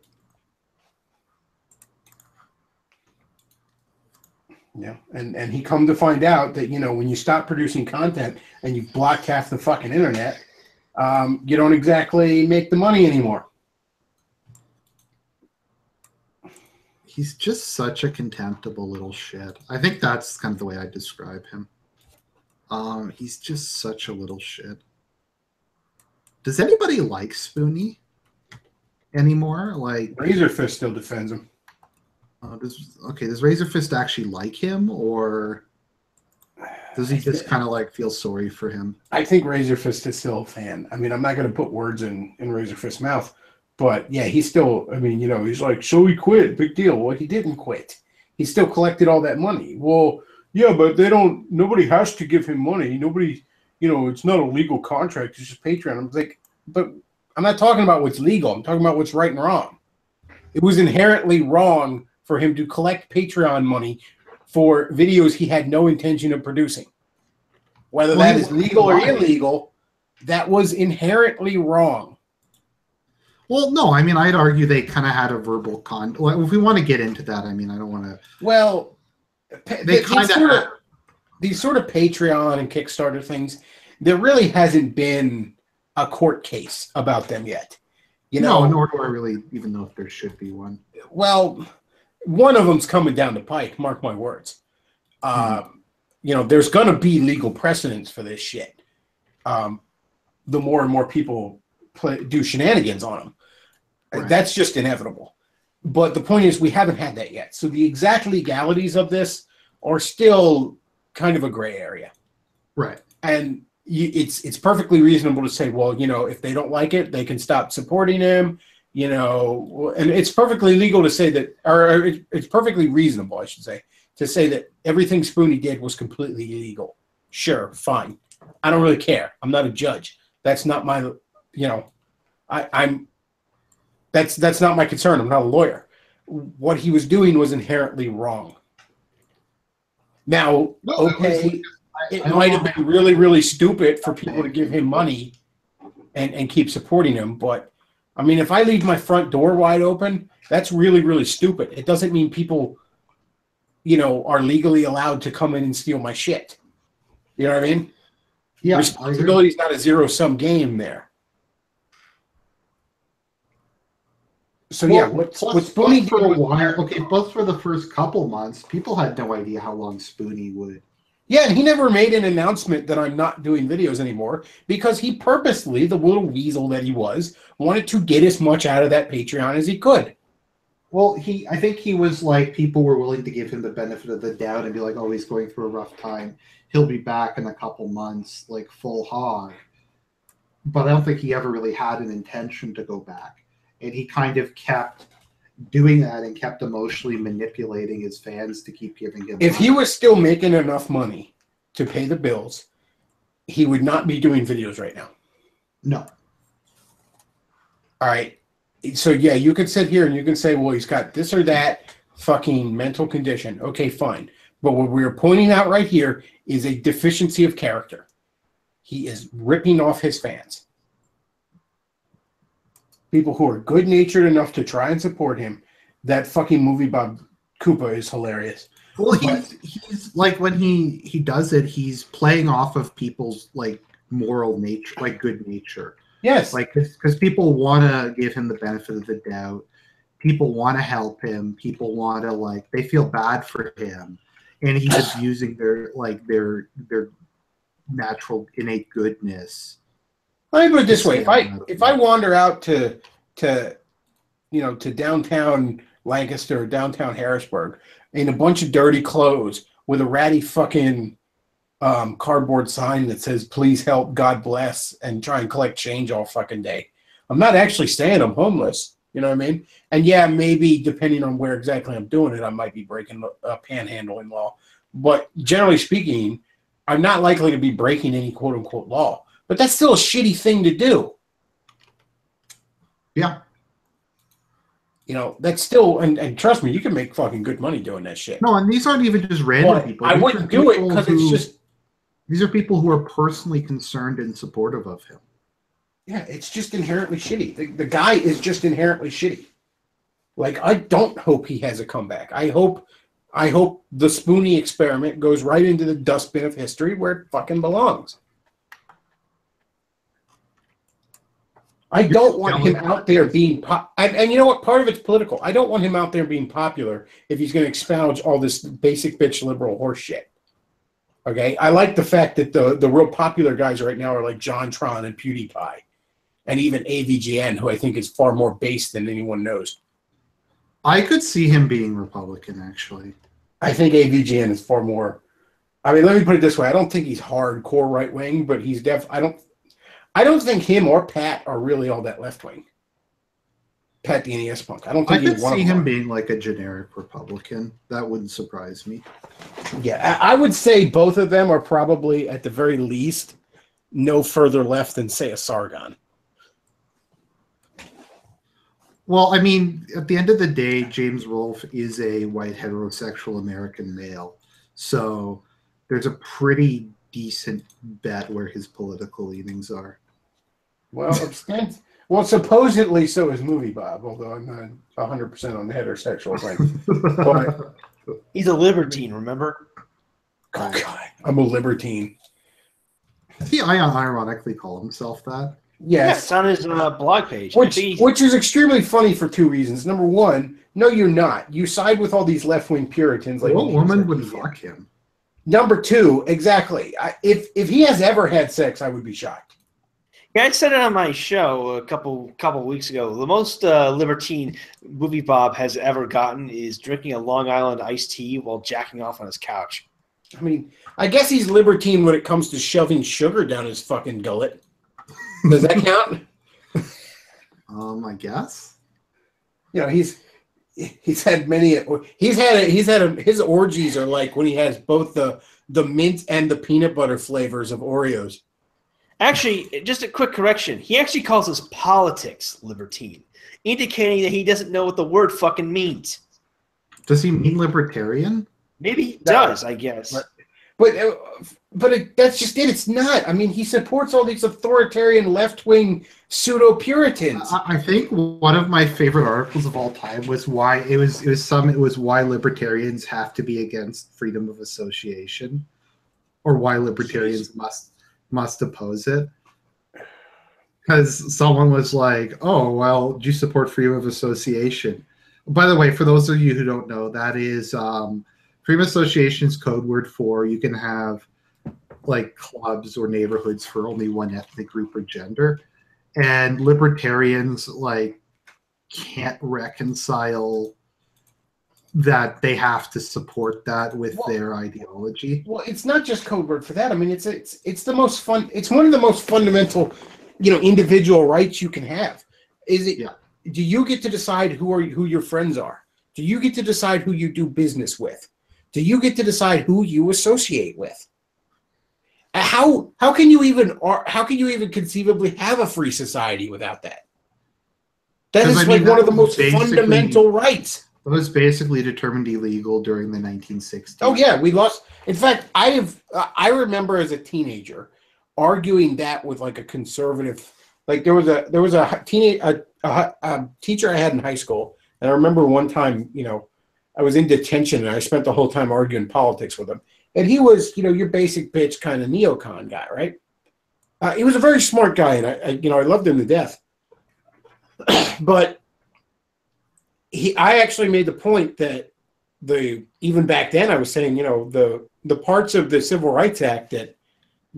S1: Yeah, and he come to find out that, you know, when you stop producing content and you block half the fucking internet, you don't exactly make the money anymore.
S3: He's just such a contemptible little shit. I think that's kind of the way I describe him. He's just such a little shit. Does anybody like Spoonie anymore? Like,
S1: Razorfist still defends him.
S3: Does Razorfist actually like him, or does he just kind of like feel sorry for him?
S1: I think Razorfist is still a fan. I mean, I'm not going to put words in Razorfist's mouth, but yeah, he's still, I mean, you know, he's like, so he quit, big deal. Well, he didn't quit. He still collected all that money. Well, yeah, but nobody has to give him money. Nobody, you know, it's not a legal contract. It's just Patreon. I'm like, but I'm not talking about what's legal. I'm talking about what's right and wrong. It was inherently wrong for him to collect Patreon money for videos he had no intention of producing. Whether that is legal or illegal, that was inherently wrong.
S3: Well, no, I mean, I'd argue they kind of had a verbal Well, if we want to get into that, I mean, I don't want to.
S1: Well,
S3: they kind of
S1: these sort of Patreon and Kickstarter things, there really hasn't been a court case about them yet. You know,
S3: no, nor do I really even know if there should be one.
S1: Well, one of them's coming down the pike. Mark my words. You know, there's going to be legal precedents for this shit. The more and more people do shenanigans on them, right. That's just inevitable. But the point is, we haven't had that yet. So the exact legalities of this are still kind of a gray area.
S3: Right.
S1: And it's perfectly reasonable to say, well, you know, if they don't like it, they can stop supporting him. You know, and it's perfectly legal to say that, or it's perfectly reasonable, I should say, to say that everything Spoonie did was completely illegal. Sure, fine. I don't really care. I'm not a judge. That's not my, you know, that's not my concern. I'm not a lawyer. What he was doing was inherently wrong. Now, okay, it might have been really, really stupid for people to give him money and keep supporting him, but I mean, if I leave my front door wide open, that's really, really stupid. It doesn't mean people, you know, are legally allowed to come in and steal my shit. You know what I mean? Yeah. Responsibility is not a zero-sum game there. So, well, yeah, what's Spoonie
S3: for a while? Okay, both for the first couple months, people had no idea how long Spoonie would
S1: Yeah, and he never made an announcement that I'm not doing videos anymore because he purposely, the little weasel that he was, wanted to get as much out of that Patreon as he could.
S3: Well, I think he was like, people were willing to give him the benefit of the doubt and be like, oh, he's going through a rough time. He'll be back in a couple months, like full hog. But I don't think he ever really had an intention to go back. And he kind of kept doing that and kept emotionally manipulating his fans to keep giving him
S1: If
S3: money.
S1: he was still making enough money to pay the bills, he would not be doing videos right now.
S3: No.
S1: All right. So, yeah, you could sit here and you can say, well, he's got this or that fucking mental condition. Okay, fine. But what we're pointing out right here is a deficiency of character. He is ripping off his fans. People who are good-natured enough to try and support him. That fucking movie Bob Koopa is hilarious.
S3: Well, he's like, when he does it, he's playing off of people's like moral nature, like good nature.
S1: Yes.
S3: Like, because people want to give him the benefit of the doubt. People want to help him. People want to, like, they feel bad for him. And he's abusing their natural innate goodness.
S1: Let me put it this way: if I wander out to downtown Lancaster or downtown Harrisburg in a bunch of dirty clothes with a ratty fucking cardboard sign that says "Please help, God bless," and try and collect change all fucking day, I'm not actually saying I'm homeless. You know what I mean? And yeah, maybe depending on where exactly I'm doing it, I might be breaking a panhandling law. But generally speaking, I'm not likely to be breaking any quote-unquote law. But that's still a shitty thing to do.
S3: Yeah.
S1: You know, that's still, and trust me, you can make fucking good money doing that shit.
S3: No, and these aren't even just random people.
S1: I wouldn't do it because it's just...
S3: These are people who are personally concerned and supportive of him.
S1: Yeah, it's just inherently shitty. The guy is just inherently shitty. Like, I don't hope he has a comeback. I hope the Spoonie experiment goes right into the dustbin of history where it fucking belongs. I don't want him out there being and you know what? Part of it's political. I don't want him out there being popular if he's going to expunge all this basic bitch liberal horse shit. Okay? I like the fact that the real popular guys right now are like JonTron and PewDiePie. And even AVGN, who I think is far more base than anyone knows.
S3: I could see him being Republican, actually.
S1: I think AVGN is far more... I mean, let me put it this way. I don't think he's hardcore right-wing, but he's I don't think him or Pat are really all that left-wing. Pat the NES Punk. I don't think
S3: I could see him being like a generic Republican. That wouldn't surprise me.
S1: Yeah, I would say both of them are probably, at the very least, no further left than, say, a Sargon.
S3: Well, I mean, at the end of the day, James Rolfe is a white heterosexual American male. So there's a pretty decent bet where his political leanings are.
S1: Well, supposedly so is Movie Bob, although I'm not 100% on the heterosexual thing. But,
S2: he's a libertine, remember?
S1: Oh, God, I'm a libertine.
S3: He ironically call himself that.
S1: Yes,
S2: it's on his blog page.
S1: Which is extremely funny for two reasons. Number one, no, you're not. You side with all these left-wing Puritans. Like,
S3: what woman would fuck him?
S1: Number two, exactly. If he has ever had sex, I would be shocked.
S2: Yeah, I said it on my show a couple weeks ago. The most libertine Movie Bob has ever gotten is drinking a Long Island iced tea while jacking off on his couch.
S1: I mean, I guess he's libertine when it comes to shoving sugar down his fucking gullet. Does that count?
S3: I guess.
S1: You know, he's had many. His orgies are like when he has both the mint and the peanut butter flavors of Oreos.
S2: Actually, just a quick correction. He actually calls us politics libertine, indicating that he doesn't know what the word fucking means.
S3: Does he mean libertarian?
S2: Maybe he does, I guess.
S1: But that's just it. It's not. I mean, he supports all these authoritarian left-wing pseudo-Puritans.
S3: I think one of my favorite articles of all time was why why libertarians have to be against freedom of association, or why libertarians must oppose it. Because someone was like, "Oh, well, do you support freedom of association?" By the way, for those of you who don't know, that is freedom of association is code word for you can have like clubs or neighborhoods for only one ethnic group or gender, and libertarians like can't reconcile that they have to support that with their ideology.
S1: Well, it's not just code word for that. I mean, it's the most fun. It's one of the most fundamental, individual rights you can have. Is it?
S3: Yeah.
S1: Do you get to decide who your friends are? Do you get to decide who you do business with? Do you get to decide who you associate with? How can you even conceivably have a free society without that? That is one of the most fundamental rights.
S3: It was basically determined illegal during the 1960s.
S1: Oh yeah, we lost. In fact, I remember as a teenager arguing that with like a conservative. Like there was a teacher I had in high school, and I remember one time, I was in detention and I spent the whole time arguing politics with him. And he was, your basic bitch kind of neocon guy, right? He was a very smart guy, and I loved him to death. But I actually made the point that even back then I was saying, the parts of the Civil Rights Act that,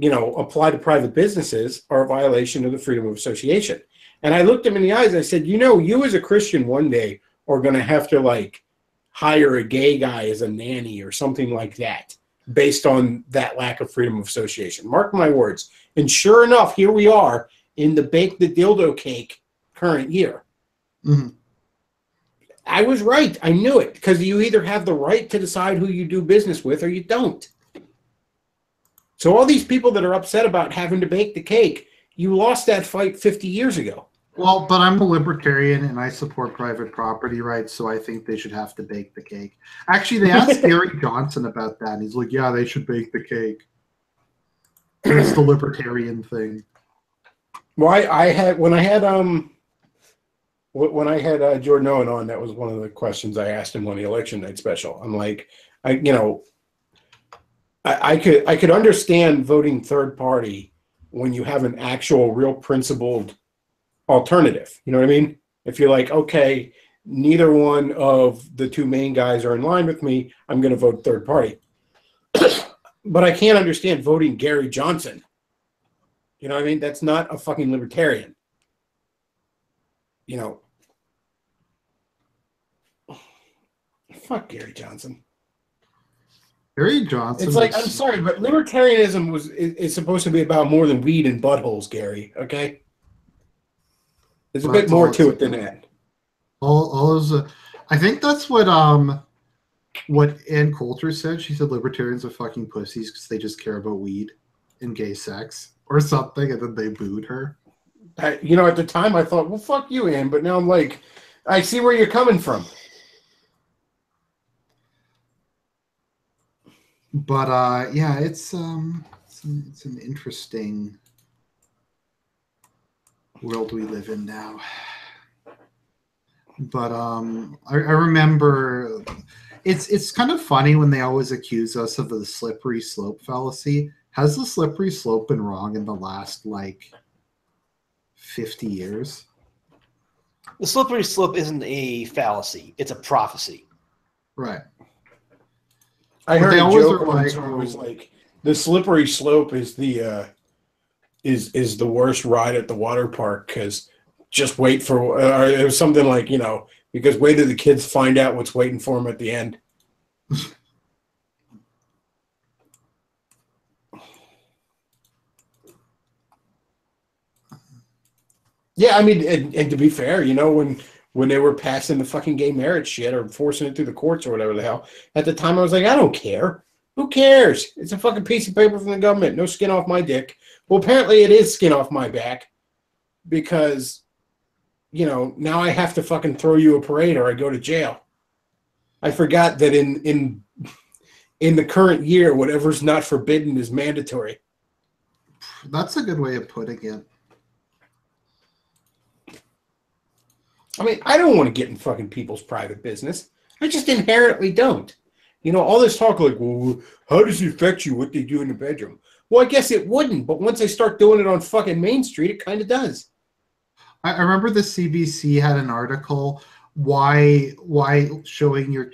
S1: apply to private businesses are a violation of the freedom of association. And I looked him in the eyes and I said, you as a Christian one day are going to have to like hire a gay guy as a nanny or something like that based on that lack of freedom of association. Mark my words. And sure enough, here we are in the Bake the Dildo Cake current year.
S3: Mm-hmm.
S1: I was right. I knew it, because you either have the right to decide who you do business with or you don't. So all these people that are upset about having to bake the cake, you lost that fight 50 years ago.
S3: Well, but I'm a libertarian and I support private property rights, so I think they should have to bake the cake. Actually, they asked Gary Johnson about that, and he's like, yeah, they should bake the cake. It's the libertarian thing.
S1: Well, when I had Jordan Owen on, that was one of the questions I asked him on the election night special. I'm like, I could understand voting third party when you have an actual real principled alternative. You know what I mean? If you're like, okay, neither one of the two main guys are in line with me, I'm going to vote third party. But I can't understand voting Gary Johnson. You know what I mean? That's not a fucking libertarian. Fuck Gary Johnson.
S3: Gary Johnson.
S1: It's like, I'm sorry, but libertarianism is supposed to be about more than weed and buttholes, Gary. Okay, there's a bit more to it than that.
S3: All those, I think that's what Ann Coulter said. She said libertarians are fucking pussies because they just care about weed and gay sex or something, and then they booed her.
S1: At the time I thought, well, fuck you, Ann, but now I'm like, I see where you're coming from.
S3: But yeah, it's an interesting world we live in now. But I remember it's kind of funny when they always accuse us of the slippery slope fallacy. Has the slippery slope been wrong in the last 50 years?
S2: The slippery slope isn't a fallacy; it's a prophecy.
S3: Right.
S1: I heard a joke once where it was like, the slippery slope is the is the worst ride at the water park, because just wait for it was something like, because wait till the kids find out what's waiting for them at the end. Yeah, I mean, and to be fair, when they were passing the fucking gay marriage shit or forcing it through the courts or whatever the hell, at the time I was like, I don't care. Who cares? It's a fucking piece of paper from the government. No skin off my dick. Well, apparently it is skin off my back, because, now I have to fucking throw you a parade or I go to jail. I forgot that in the current year, whatever's not forbidden is mandatory.
S3: That's a good way of putting it.
S1: I mean, I don't want to get in fucking people's private business. I just inherently don't. All this talk like, well, how does it affect you what they do in the bedroom? Well, I guess it wouldn't, but once I start doing it on fucking Main Street, it kind of does.
S3: I remember the CBC had an article why taking your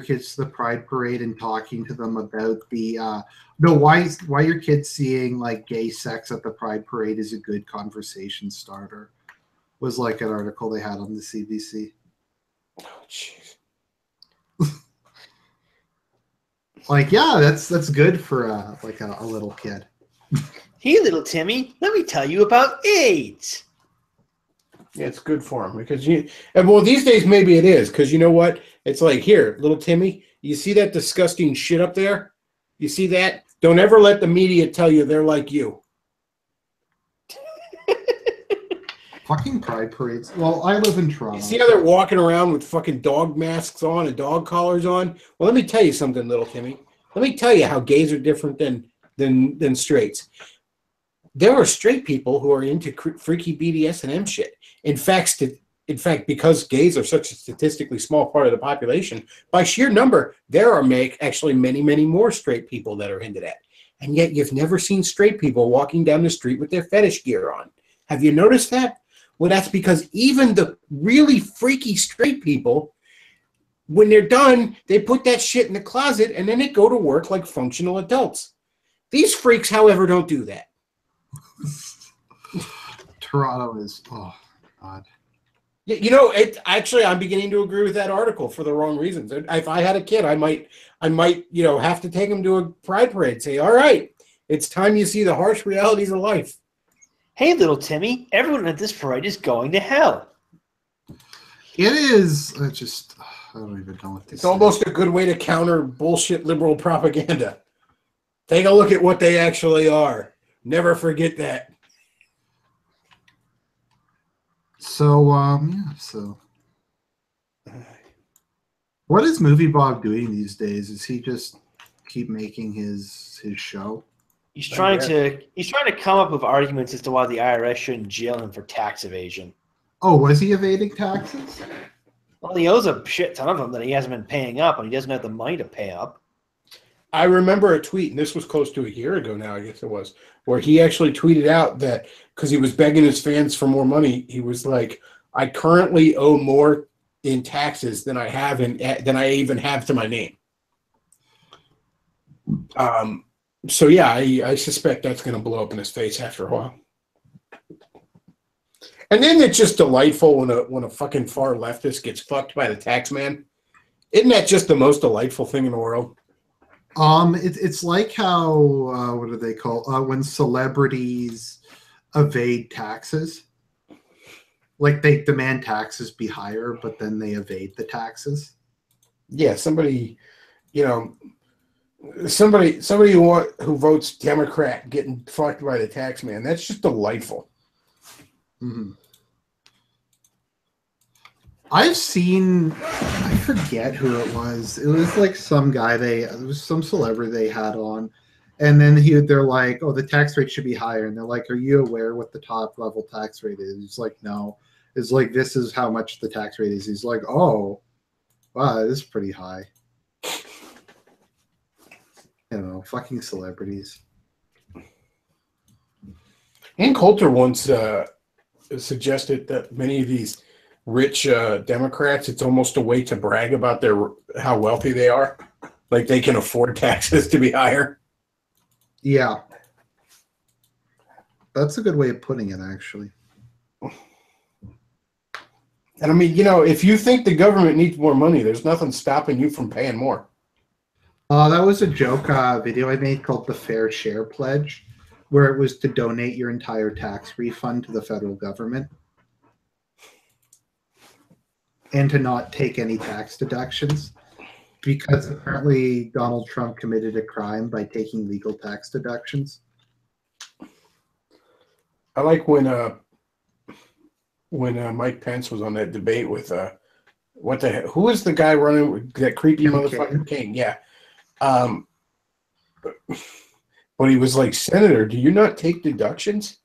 S3: kids to the Pride Parade and talking to them about the why your kids seeing like gay sex at the Pride Parade is a good conversation starter was like an article they had on the CBC.
S1: Oh, jeez.
S3: Like, yeah, that's good for like a little kid.
S2: Hey, little Timmy, let me tell you about AIDS.
S1: Yeah, it's good for him because well, these days maybe it is because you know what? It's like, here, little Timmy, you see that disgusting shit up there? You see that? Don't ever let the media tell you they're like you.
S3: Fucking Pride Parades. Well, I live in Toronto.
S1: You see how they're walking around with fucking dog masks on and dog collars on? Well, let me tell you something, little Timmy. Let me tell you how gays are different than straights. There are straight people who are into freaky BDSM shit. In fact, because gays are such a statistically small part of the population, by sheer number, there are actually many, many more straight people that are into that. And yet you've never seen straight people walking down the street with their fetish gear on. Have you noticed that? Well, that's because even the really freaky straight people, when they're done, they put that shit in the closet and then they go to work like functional adults. These freaks, however, don't do that.
S3: Toronto is, oh, God.
S1: You know, actually, I'm beginning to agree with that article for the wrong reasons. If I had a kid, I might, have to take him to a Pride Parade. Say, all right, it's time you see the harsh realities of life.
S2: Hey, little Timmy, everyone at this parade is going to hell.
S3: It is I don't even know what this is.
S1: It's almost a good way to counter bullshit liberal propaganda. Take a look at what they actually are. Never forget that.
S3: So, what is Movie Bob doing these days? Is he just keep making his show?
S2: He's trying to come up with arguments as to why the IRS shouldn't jail him for tax evasion.
S3: Oh, was he evading taxes?
S2: Well, he owes a shit ton of them that he hasn't been paying up, and he doesn't have the money to pay up.
S1: I remember a tweet, and this was close to a year ago now, I guess it was, where he actually tweeted out that because he was begging his fans for more money, he was like, I currently owe more in taxes than I even have to my name. So yeah, I suspect that's going to blow up in his face after a while. And then it's just delightful when a fucking far leftist gets fucked by the tax man. Isn't that just the most delightful thing in the world?
S3: It's like how what do they call when celebrities evade taxes? Like they demand taxes be higher, but then they evade the taxes.
S1: Yeah, somebody who votes Democrat getting fucked by the tax man. That's just delightful.
S3: Mm-hmm. I've seen, I forget who it was. It was like some guy it was some celebrity they had on, and then they're like, "Oh, the tax rate should be higher," and they're like, "Are you aware what the top level tax rate is?" He's like, "No." It's like, "This is how much the tax rate is." He's like, "Oh, wow, this is pretty high." You know, fucking celebrities.
S1: Ann Coulter once suggested that many of these rich Democrats, it's almost a way to brag about how wealthy they are. Like they can afford taxes to be higher.
S3: Yeah. That's a good way of putting it, actually.
S1: And I mean, if you think the government needs more money, there's nothing stopping you from paying more.
S3: That was a joke video I made called the Fair Share Pledge, where it was to donate your entire tax refund to the federal government and to not take any tax deductions, because apparently Donald Trump committed a crime by taking legal tax deductions.
S1: I like when Mike Pence was on that debate with what the heck? Who was the guy running with that creepy motherfucker King? Yeah. But he was like, "Senator, do you not take deductions?"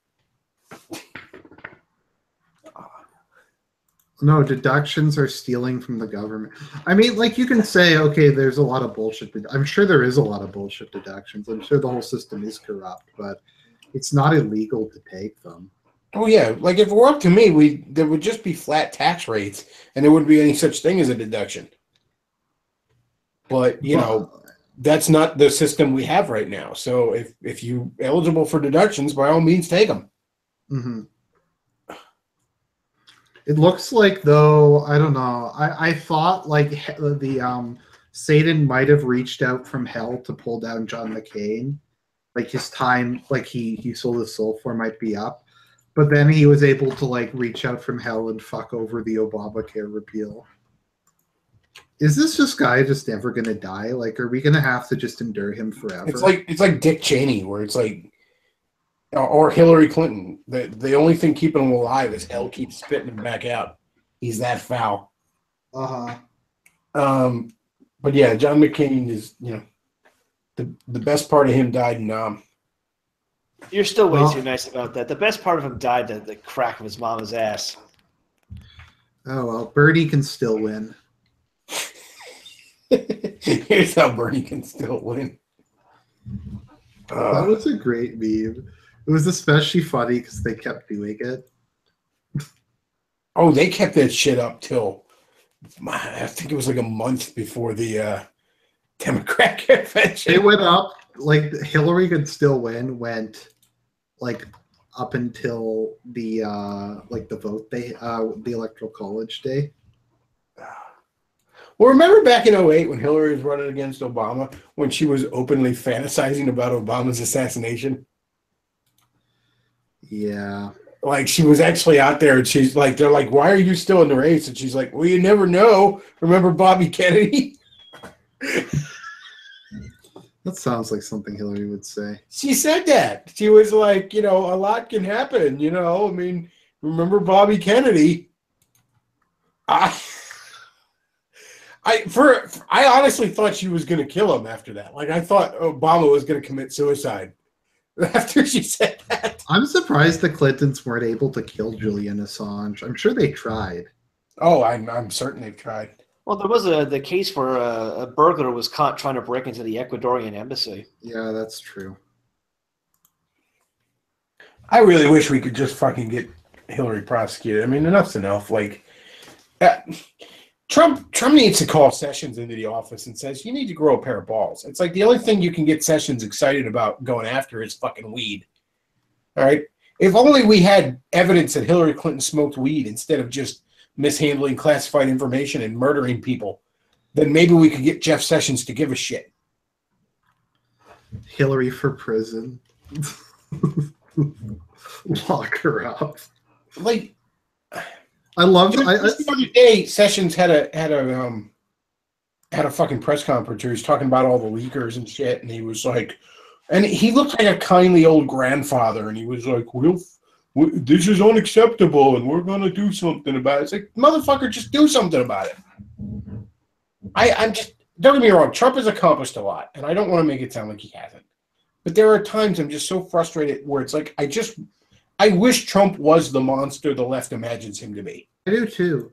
S3: No, deductions are stealing from the government. I mean, like, you can say, okay, there's a lot of bullshit. I'm sure there is a lot of bullshit deductions. I'm sure the whole system is corrupt, but it's not illegal to take them.
S1: Oh yeah, like if it were up to me, there would just be flat tax rates, and there wouldn't be any such thing as a deduction. But that's not the system we have right now. So if you're eligible for deductions, by all means, take them.
S3: Mm-hmm. It looks like, though, I don't know. I thought like the Satan might have reached out from hell to pull down John McCain. Like his time, like he sold his soul for, might be up, but then he was able to like reach out from hell and fuck over the Obamacare repeal. Is this guy just never gonna die? Like, are we gonna have to just endure him forever?
S1: It's like Dick Cheney, where it's like, or Hillary Clinton. The only thing keeping him alive is hell keeps spitting him back out. He's that foul. But yeah, John McCain is, the best part of him died in Nam.
S2: You're still way too nice about that. The best part of him died at the crack of his mama's ass.
S3: Oh well, Bernie can still win.
S1: Here's how Bernie can still win.
S3: That was a great meme. It was especially funny because they kept doing it.
S1: Oh, they kept that shit up till, I think it was like a month before the Democrat convention.
S3: It went up, like Hillary could still win, went like up until the the vote day, the electoral college day.
S1: Well, remember back in 2008 when Hillary was running against Obama, when she was openly fantasizing about Obama's assassination?
S3: Yeah.
S1: Like, she was actually out there, and she's like, they're like, why are you still in the race? And she's like, well, you never know. Remember Bobby Kennedy?
S3: That sounds like something Hillary would say.
S1: She said that. She was like, a lot can happen, I mean, remember Bobby Kennedy? I honestly thought she was going to kill him after that. Like, I thought Obama was going to commit suicide after she said that.
S3: I'm surprised the Clintons weren't able to kill Julian Assange. I'm sure they tried.
S1: Oh, I'm certain they've tried.
S2: Well, there was the case where a burglar was caught trying to break into the Ecuadorian embassy.
S3: Yeah, that's true.
S1: I really wish we could just fucking get Hillary prosecuted. I mean, enough's enough. Like, Trump needs to call Sessions into the office and says, you need to grow a pair of balls. It's like the only thing you can get Sessions excited about going after is fucking weed. All right? If only we had evidence that Hillary Clinton smoked weed instead of just mishandling classified information and murdering people, then maybe we could get Jeff Sessions to give a shit.
S3: Hillary for prison. Lock her up.
S1: Like,
S3: I love
S1: the other day, Sessions had a fucking press conference where he was talking about all the leakers and shit, and he was like, and he looked like a kindly old grandfather, and he was like, this is unacceptable, and we're gonna do something about it. It's like, motherfucker, just do something about it. I'm just, don't get me wrong, Trump has accomplished a lot, and I don't want to make it sound like he hasn't. But there are times I'm just so frustrated where it's like, I wish Trump was the monster the left imagines him to be.
S3: I do too.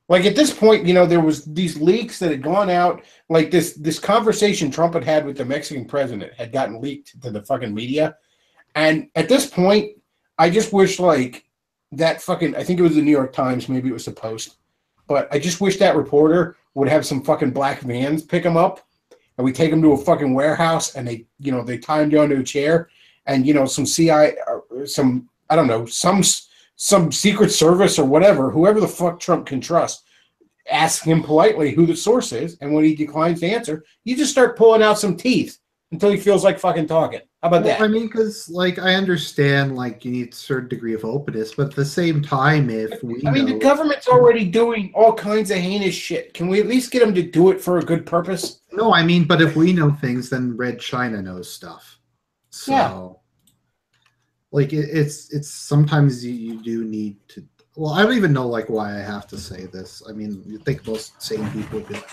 S1: Like at this point, there was these leaks that had gone out. Like this conversation Trump had with the Mexican president had gotten leaked to the fucking media. And at this point, I just wish like that fucking, I think it was the New York Times, maybe it was the Post, but I just wish that reporter would have some fucking black vans pick him up, and we take him to a fucking warehouse, and they tie him down to a chair. And, some CIA, I don't know, some Secret Service or whatever, whoever the fuck Trump can trust, ask him politely who the source is. And when he declines to answer, you just start pulling out some teeth until he feels like fucking talking. How about that?
S3: I mean, because, I understand, you need a certain degree of openness, but at the same time,
S1: the government's already doing all kinds of heinous shit. Can we at least get them to do it for a good purpose?
S3: No, but if we know things, then Red China knows stuff. So, yeah. It's sometimes you do need to. Well, I don't even know why I have to say this. I mean, you think most sane people would be like,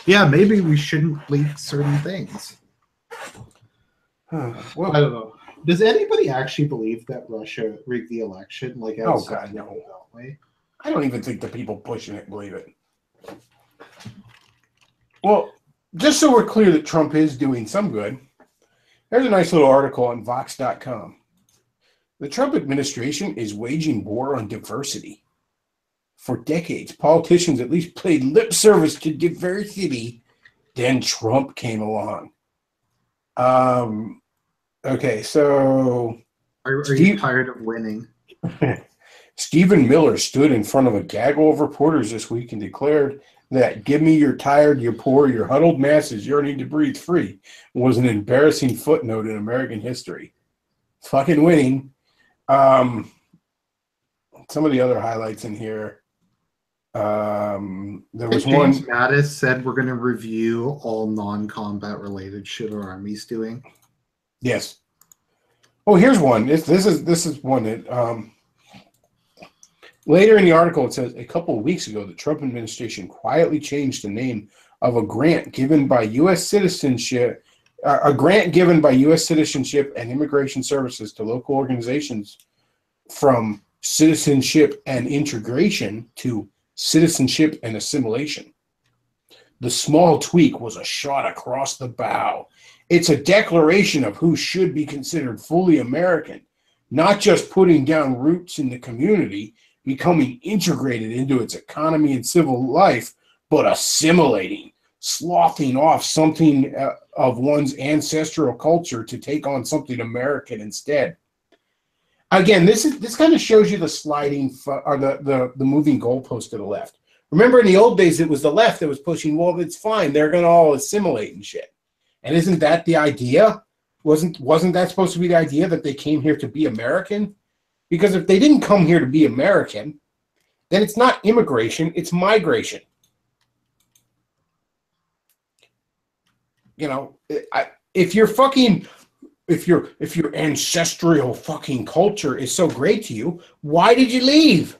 S3: yeah, maybe we shouldn't leak certain things. Well, I don't know. Does anybody actually believe that Russia rigged the election?
S1: Oh God, no. I don't even think the people pushing it believe it. Well, just so we're clear that Trump is doing some good, there's a nice little article on Vox.com. The Trump administration is waging war on diversity. For decades, politicians at least paid lip service to diversity. Then Trump came along. Okay, so...
S3: Are you tired of winning?
S1: Stephen Miller stood in front of a gaggle of reporters this week and declared that "Give me your tired, your poor, your huddled masses yearning to breathe free" was an embarrassing footnote in American history. Fucking winning. Some of the other highlights in here. There was
S3: James
S1: one.
S3: Mattis said we're going to review all non-combat related shit our army's doing.
S1: Yes. Oh, here's one. This is one that later in the article it says a couple of weeks ago the Trump administration quietly changed the name of a grant given by U.S. citizenship, and Immigration Services to local organizations from citizenship and integration to citizenship and assimilation. The small tweak was a shot across the bow. It's a declaration of who should be considered fully American, not just putting down roots in the community, becoming integrated into its economy and civil life, but assimilating, sloughing off something of one's ancestral culture to take on something American instead. Again, this kind of shows you the sliding or the moving goalpost to the left. Remember, in the old days, it was the left that was pushing, well, it's fine, they're going to all assimilate and shit. And isn't that the idea? Wasn't that supposed to be the idea that they came here to be American? Because if they didn't come here to be American, then it's not immigration, it's migration. You know, if your ancestral fucking culture is so great to you, why did you leave?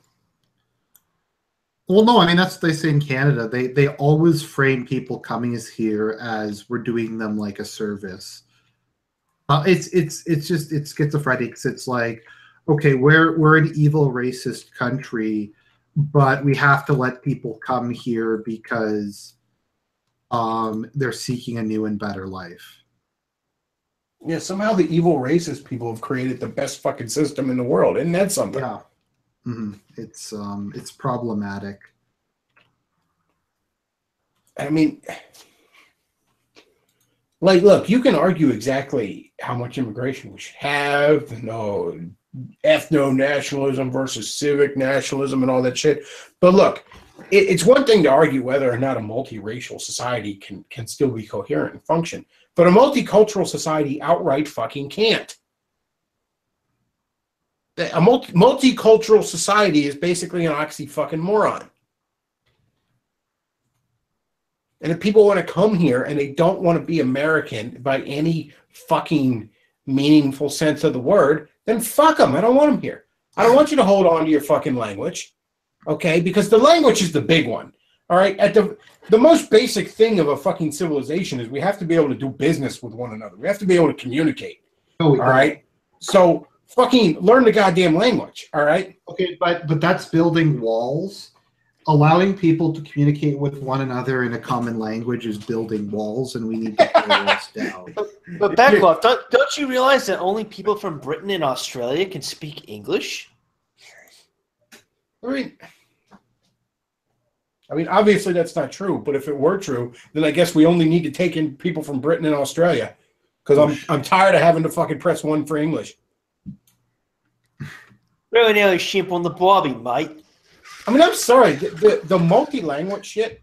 S3: Well, no, I mean, that's what they say in Canada. They always frame people coming as here as we're doing them like a service. It's schizophrenic because it's like, okay, we're an evil racist country, but we have to let people come here because they're seeking a new and better life.
S1: Yeah, somehow the evil racist people have created the best fucking system in the world. Isn't that something?
S3: Yeah. Mm-hmm. It's problematic.
S1: I mean, like, look, you can argue exactly how much immigration we should have, ethno-nationalism versus civic nationalism and all that shit. But look, it's one thing to argue whether or not a multiracial society can still be coherent and function, but a multicultural society outright fucking can't. A multicultural society is basically an oxy-fucking-moron. And if people want to come here and they don't want to be American by any fucking meaningful sense of the word, then fuck them. I don't want them here. I don't want you to hold on to your fucking language, okay? Because the language is the big one, all right? At the most basic thing of a fucking civilization is we have to be able to do business with one another. We have to be able to communicate, all right? So fucking learn the goddamn language, all right?
S3: Okay, but that's building walls. Allowing people to communicate with one another in a common language is building walls, and we need to tear those down.
S2: But Bechtloff, don't you realize that only people from Britain and Australia can speak English?
S1: I mean, obviously that's not true. But if it were true, then I guess we only need to take in people from Britain and Australia, because I'm tired of having to fucking press one for English.
S2: Really nearly sheep on the bobby, mate.
S1: I mean, I'm sorry. The multi-language shit,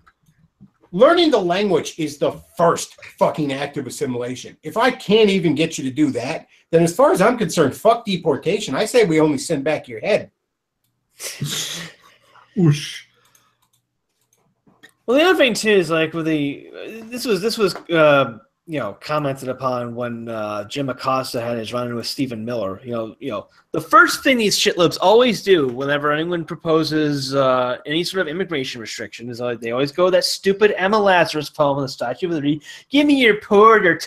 S1: learning the language is the first fucking act of assimilation. If I can't even get you to do that, then as far as I'm concerned, fuck deportation. I say we only send back your head.
S3: Whoosh.
S2: Well, the other thing too is like with this was commented upon when Jim Acosta had his run-in with Stephen Miller. You know, the first thing these shitlobes always do whenever anyone proposes any sort of immigration restriction is they always go that stupid Emma Lazarus poem on the Statue of Liberty. Give me your poor, your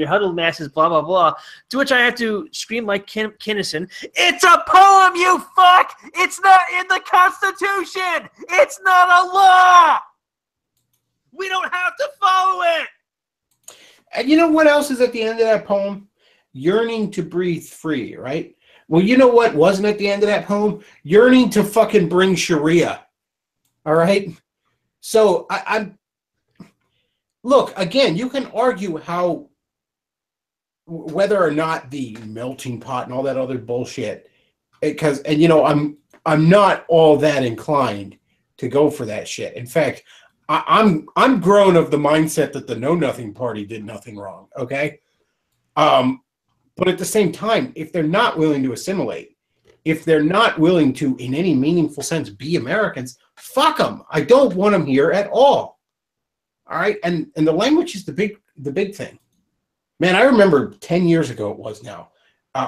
S2: huddled masses, blah blah blah. To which I have to scream like Kinnison, "It's a poem, you fuck! It's not in the Constitution. It's not a law. We don't have to follow it." And
S1: you know what else is at the end of that poem? Yearning to breathe free, right? Well, you know what wasn't at the end of that poem? Yearning to fucking bring Sharia. All right? So I'm look, again, you can argue how whether or not the melting pot and all that other bullshit, because and you know I'm not all that inclined to go for that shit. In fact, I'm grown of the mindset that the Know Nothing Party did nothing wrong. Okay, but at the same time, if they're not willing to assimilate, if they're not willing to, in any meaningful sense, be Americans, fuck them. I don't want them here at all. All right, and the language is the big thing. Man, I remember 10 years ago it was now,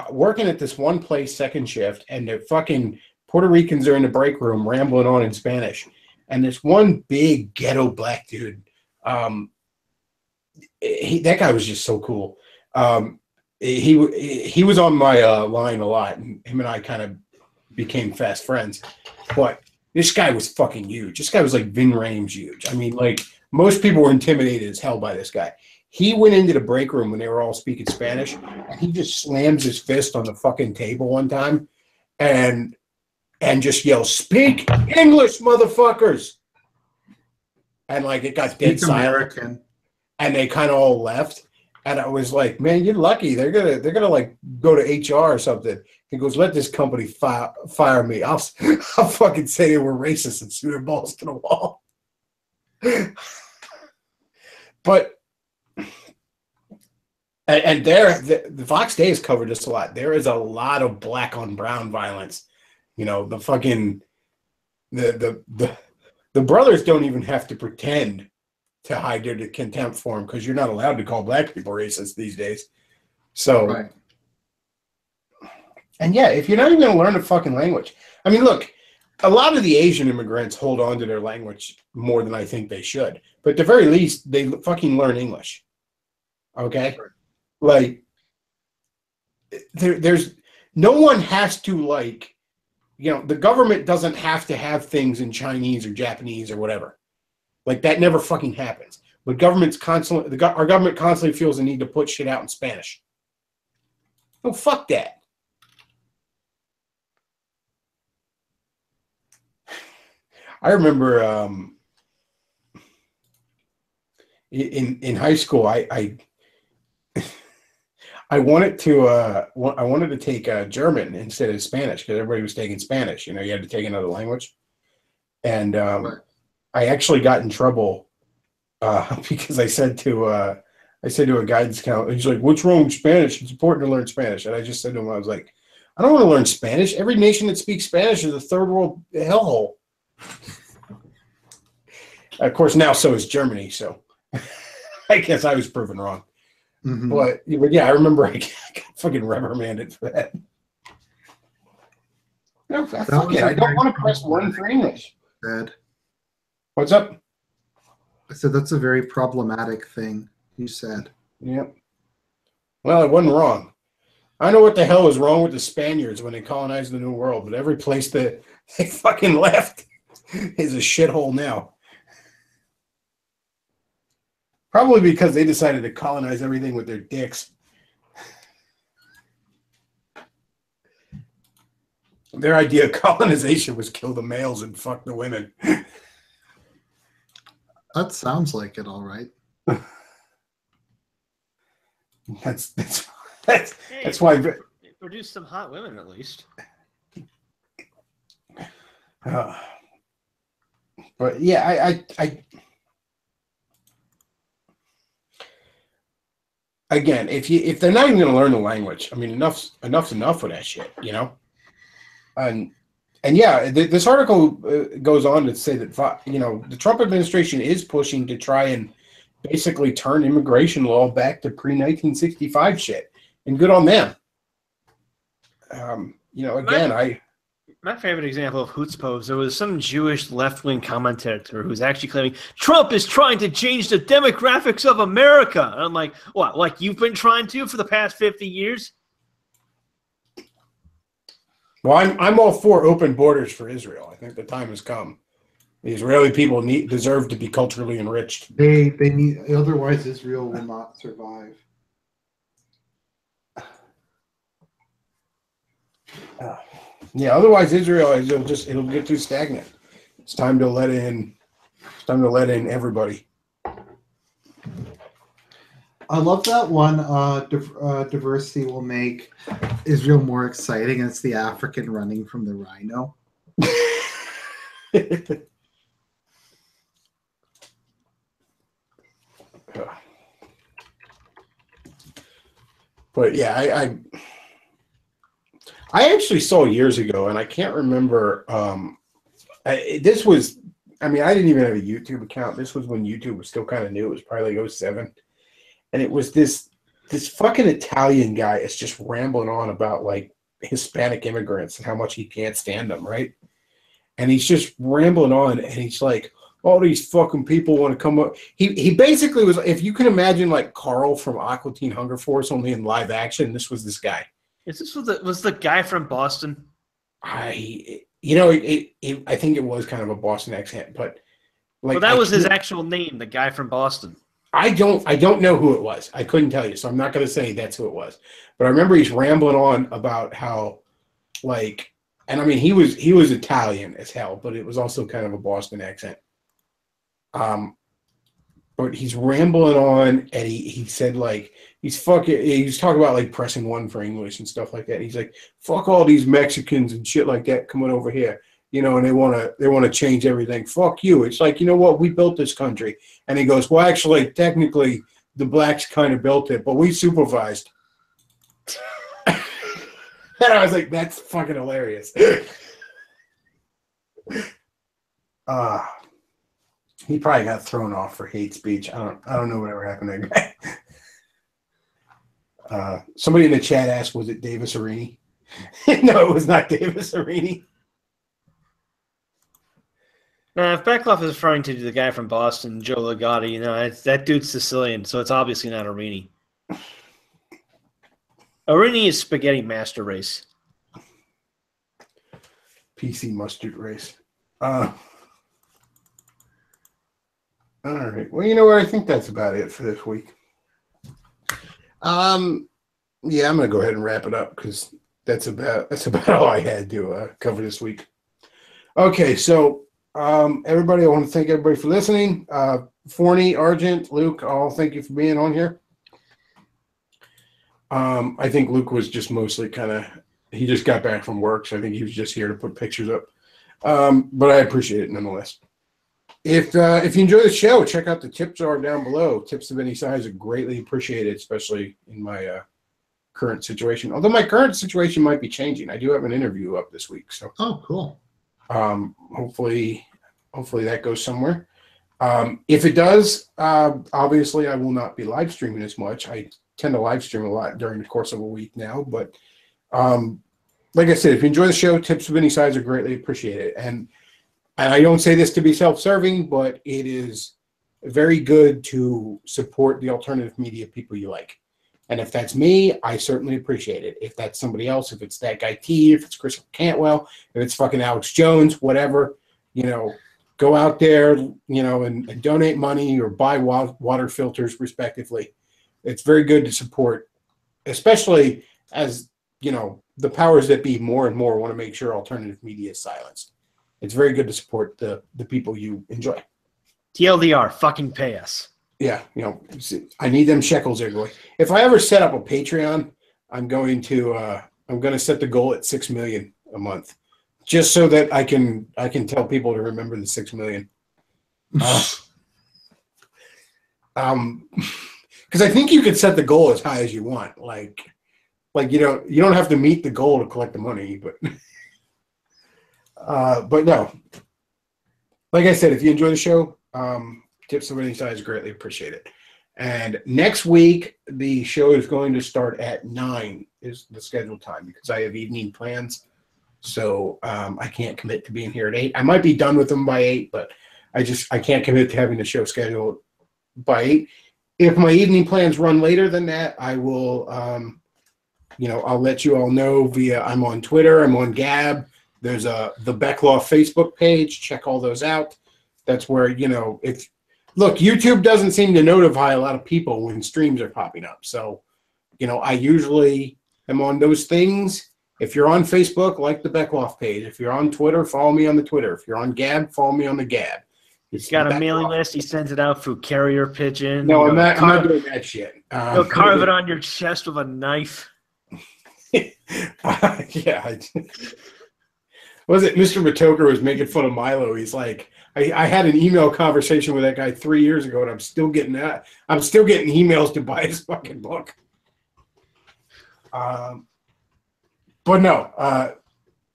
S1: working at this one place second shift, and the fucking Puerto Ricans are in the break room rambling on in Spanish. And this one big ghetto black dude, that guy was just so cool. He was on my line a lot, and him and I kind of became fast friends. But this guy was fucking huge. This guy was like Vin Rhames huge. I mean, like, most people were intimidated as hell by this guy. He went into the break room when they were all speaking Spanish, and he just slams his fist on the fucking table one time and just yells, "Speak English, motherfuckers!" And like it got dead silent, and they kind of all left. And I was like, "Man, you're lucky. They're gonna like go to HR or something." He goes, "Let this company fire me. I'll fucking say they were racist and shoot their balls to the wall." But and there, the Fox Days covered this a lot. There is a lot of black on brown violence. You know, the fucking the brothers don't even have to pretend to hide their contempt for him, because you're not allowed to call black people racist these days. So,
S3: Right.
S1: And yeah, if you're not even going to learn the fucking language, I mean, look, a lot of the Asian immigrants hold on to their language more than I think they should. But at the very least, they fucking learn English. Okay?
S3: Right.
S1: Like, there's no one has to, like, you know, the government doesn't have to have things in Chinese or Japanese or whatever. Like, that never fucking happens. But government's constantly, our government constantly feels the need to put shit out in Spanish. No, fuck that. I remember in high school, I wanted to take German instead of Spanish, because everybody was taking Spanish. You know, you had to take another language, and
S3: Right.
S1: I actually got in trouble because I said to a guidance counselor, he's like, "What's wrong with Spanish? It's important to learn Spanish." And I just said to him, I was like, "I don't want to learn Spanish. Every nation that speaks Spanish is a third world hellhole." Of course, now so is Germany. So I guess I was proven wrong.
S3: Mm-hmm.
S1: But yeah, I remember I got fucking reprimanded for that. No, fuck it. I don't want to press one for English.
S3: Said.
S1: What's up?
S3: I said that's a very problematic thing you said.
S1: Yep. Well, it wasn't wrong. I know what the hell was wrong with the Spaniards when they colonized the New World, but every place that they fucking left is a shithole now. Probably because they decided to colonize everything with their dicks. Their idea of colonization was kill the males and fuck the women.
S3: That sounds like it, all right.
S1: That's
S2: Hey,
S1: why.
S2: it produced some hot women, at least.
S1: But yeah, I again, if they're not even going to learn the language, I mean, enough's enough with that shit, you know. And yeah, this article goes on to say that, you know, the Trump administration is pushing to try and basically turn immigration law back to pre-1965 shit, and good on them. You know, again,
S2: My favorite example of chutzpah, there was some Jewish left-wing commentator who's actually claiming Trump is trying to change the demographics of America. And I'm like, what, like you've been trying to for the past 50 years?
S1: well, I'm all for open borders for Israel. I think the time has come. The Israeli people deserve to be culturally enriched.
S3: They need, otherwise Israel will not survive.
S1: Yeah. Otherwise, Israel it'll get too stagnant. It's time to let in. It's time to let in everybody.
S3: I love that one. Diversity will make Israel more exciting. And it's the African running from the rhino.
S1: But yeah, I actually saw years ago, and I can't remember. This was, I mean, I didn't even have a YouTube account. This was when YouTube was still kind of new. It was probably like 07. And it was this fucking Italian guy is just rambling on about like Hispanic immigrants and how much he can't stand them, right? And he's just rambling on, and he's like, all these fucking people want to come up. He basically was, if you can imagine like Carl from Aqua Teen Hunger Force, only in live action, this was this guy.
S2: Is this was the guy from Boston?
S1: I think it was kind of a Boston accent, but like,
S2: well, that was his actual name, the guy from Boston.
S1: I don't know who it was. I couldn't tell you, so I'm not going to say that's who it was. But I remember he's rambling on about how, like, and I mean he was Italian as hell, but it was also kind of a Boston accent. But he's rambling on, and he said like he's talking about like pressing one for English and stuff like that. He's like, fuck all these Mexicans and shit like that coming over here. You know, and they want to change everything. Fuck you. It's like, you know what? We built this country. And he goes, well, actually, technically, the blacks kind of built it, but we supervised. And I was like, that's fucking hilarious. He probably got thrown off for hate speech. I don't know whatever happened to that guy. Somebody in the chat asked, was it Davis Arini? No, it was not Davis Arini.
S2: If Bechtloff is referring to the guy from Boston, Joe Ligotti, you know, that dude's Sicilian, so it's obviously not Arini. Arini is spaghetti master race.
S1: PC mustard race. All right. Well, you know what? I think that's about it for this week. Yeah, I'm gonna go ahead and wrap it up because that's about all I had to cover this week. Okay, so. Everybody, I want to thank everybody for listening. Forney, Argent, Luke, all thank you for being on here. I think Luke was just mostly he just got back from work, so I think he was just here to put pictures up. But I appreciate it nonetheless. If you enjoy the show, check out the tip jar down below. Tips of any size are greatly appreciated, especially in my current situation. Although my current situation might be changing. I do have an interview up this week. So
S3: oh, cool.
S1: Hopefully that goes somewhere. If it does, obviously I will not be live streaming as much. I tend to live stream a lot during the course of a week now, but like I said, if you enjoy the show, tips of any size are greatly appreciated. And I don't say this to be self-serving, but it is very good to support the alternative media people you like. And if that's me, I certainly appreciate it. If that's somebody else, if it's that guy T, if it's Chris Cantwell, if it's fucking Alex Jones, whatever, you know, go out there, you know, and donate money or buy water filters, respectively. It's very good to support, especially as, you know, the powers that be more and more want to make sure alternative media is silenced. It's very good to support the people you enjoy.
S2: TLDR, fucking pay us.
S1: Yeah, you know, I need them shekels everywhere. If I ever set up a Patreon, I'm going to set the goal at 6 million a month, just so that I can tell people to remember the 6 million. Because I think you could set the goal as high as you want. Like you don't have to meet the goal to collect the money, but no. Like I said, if you enjoy the show, tips of any size greatly appreciate it. And next week, the show is going to start at 9 is the scheduled time because I have evening plans. So I can't commit to being here at 8. I might be done with them by 8, but I can't commit to having the show scheduled by 8. If my evening plans run later than that, I will, I'll let you all know I'm on Twitter, I'm on Gab. There's the Bechtloff Facebook page. Check all those out. That's where, look, YouTube doesn't seem to notify a lot of people when streams are popping up. So, I usually am on those things. If you're on Facebook, like the Bechtloff page. If you're on Twitter, follow me on the Twitter. If you're on Gab, follow me on the Gab.
S2: He's got a mailing list. He sends it out through carrier pigeon.
S1: No, I'm not doing that shit.
S2: You'll carve it on your chest with a knife.
S1: Yeah. Was it Mr. Matoker was making fun of Milo? He's like, I had an email conversation with that guy 3 years ago, and I'm still getting that. I'm still getting emails to buy his fucking book. But no,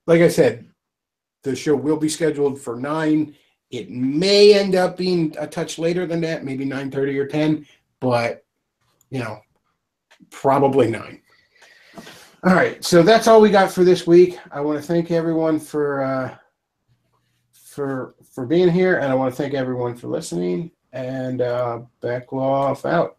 S1: like I said, the show will be scheduled for 9. It may end up being a touch later than that, maybe 9:30 or 10, but, you know, probably 9. All right, so that's all we got for this week. I want to thank everyone for being here, and I want to thank everyone for listening, and Bechtloff out.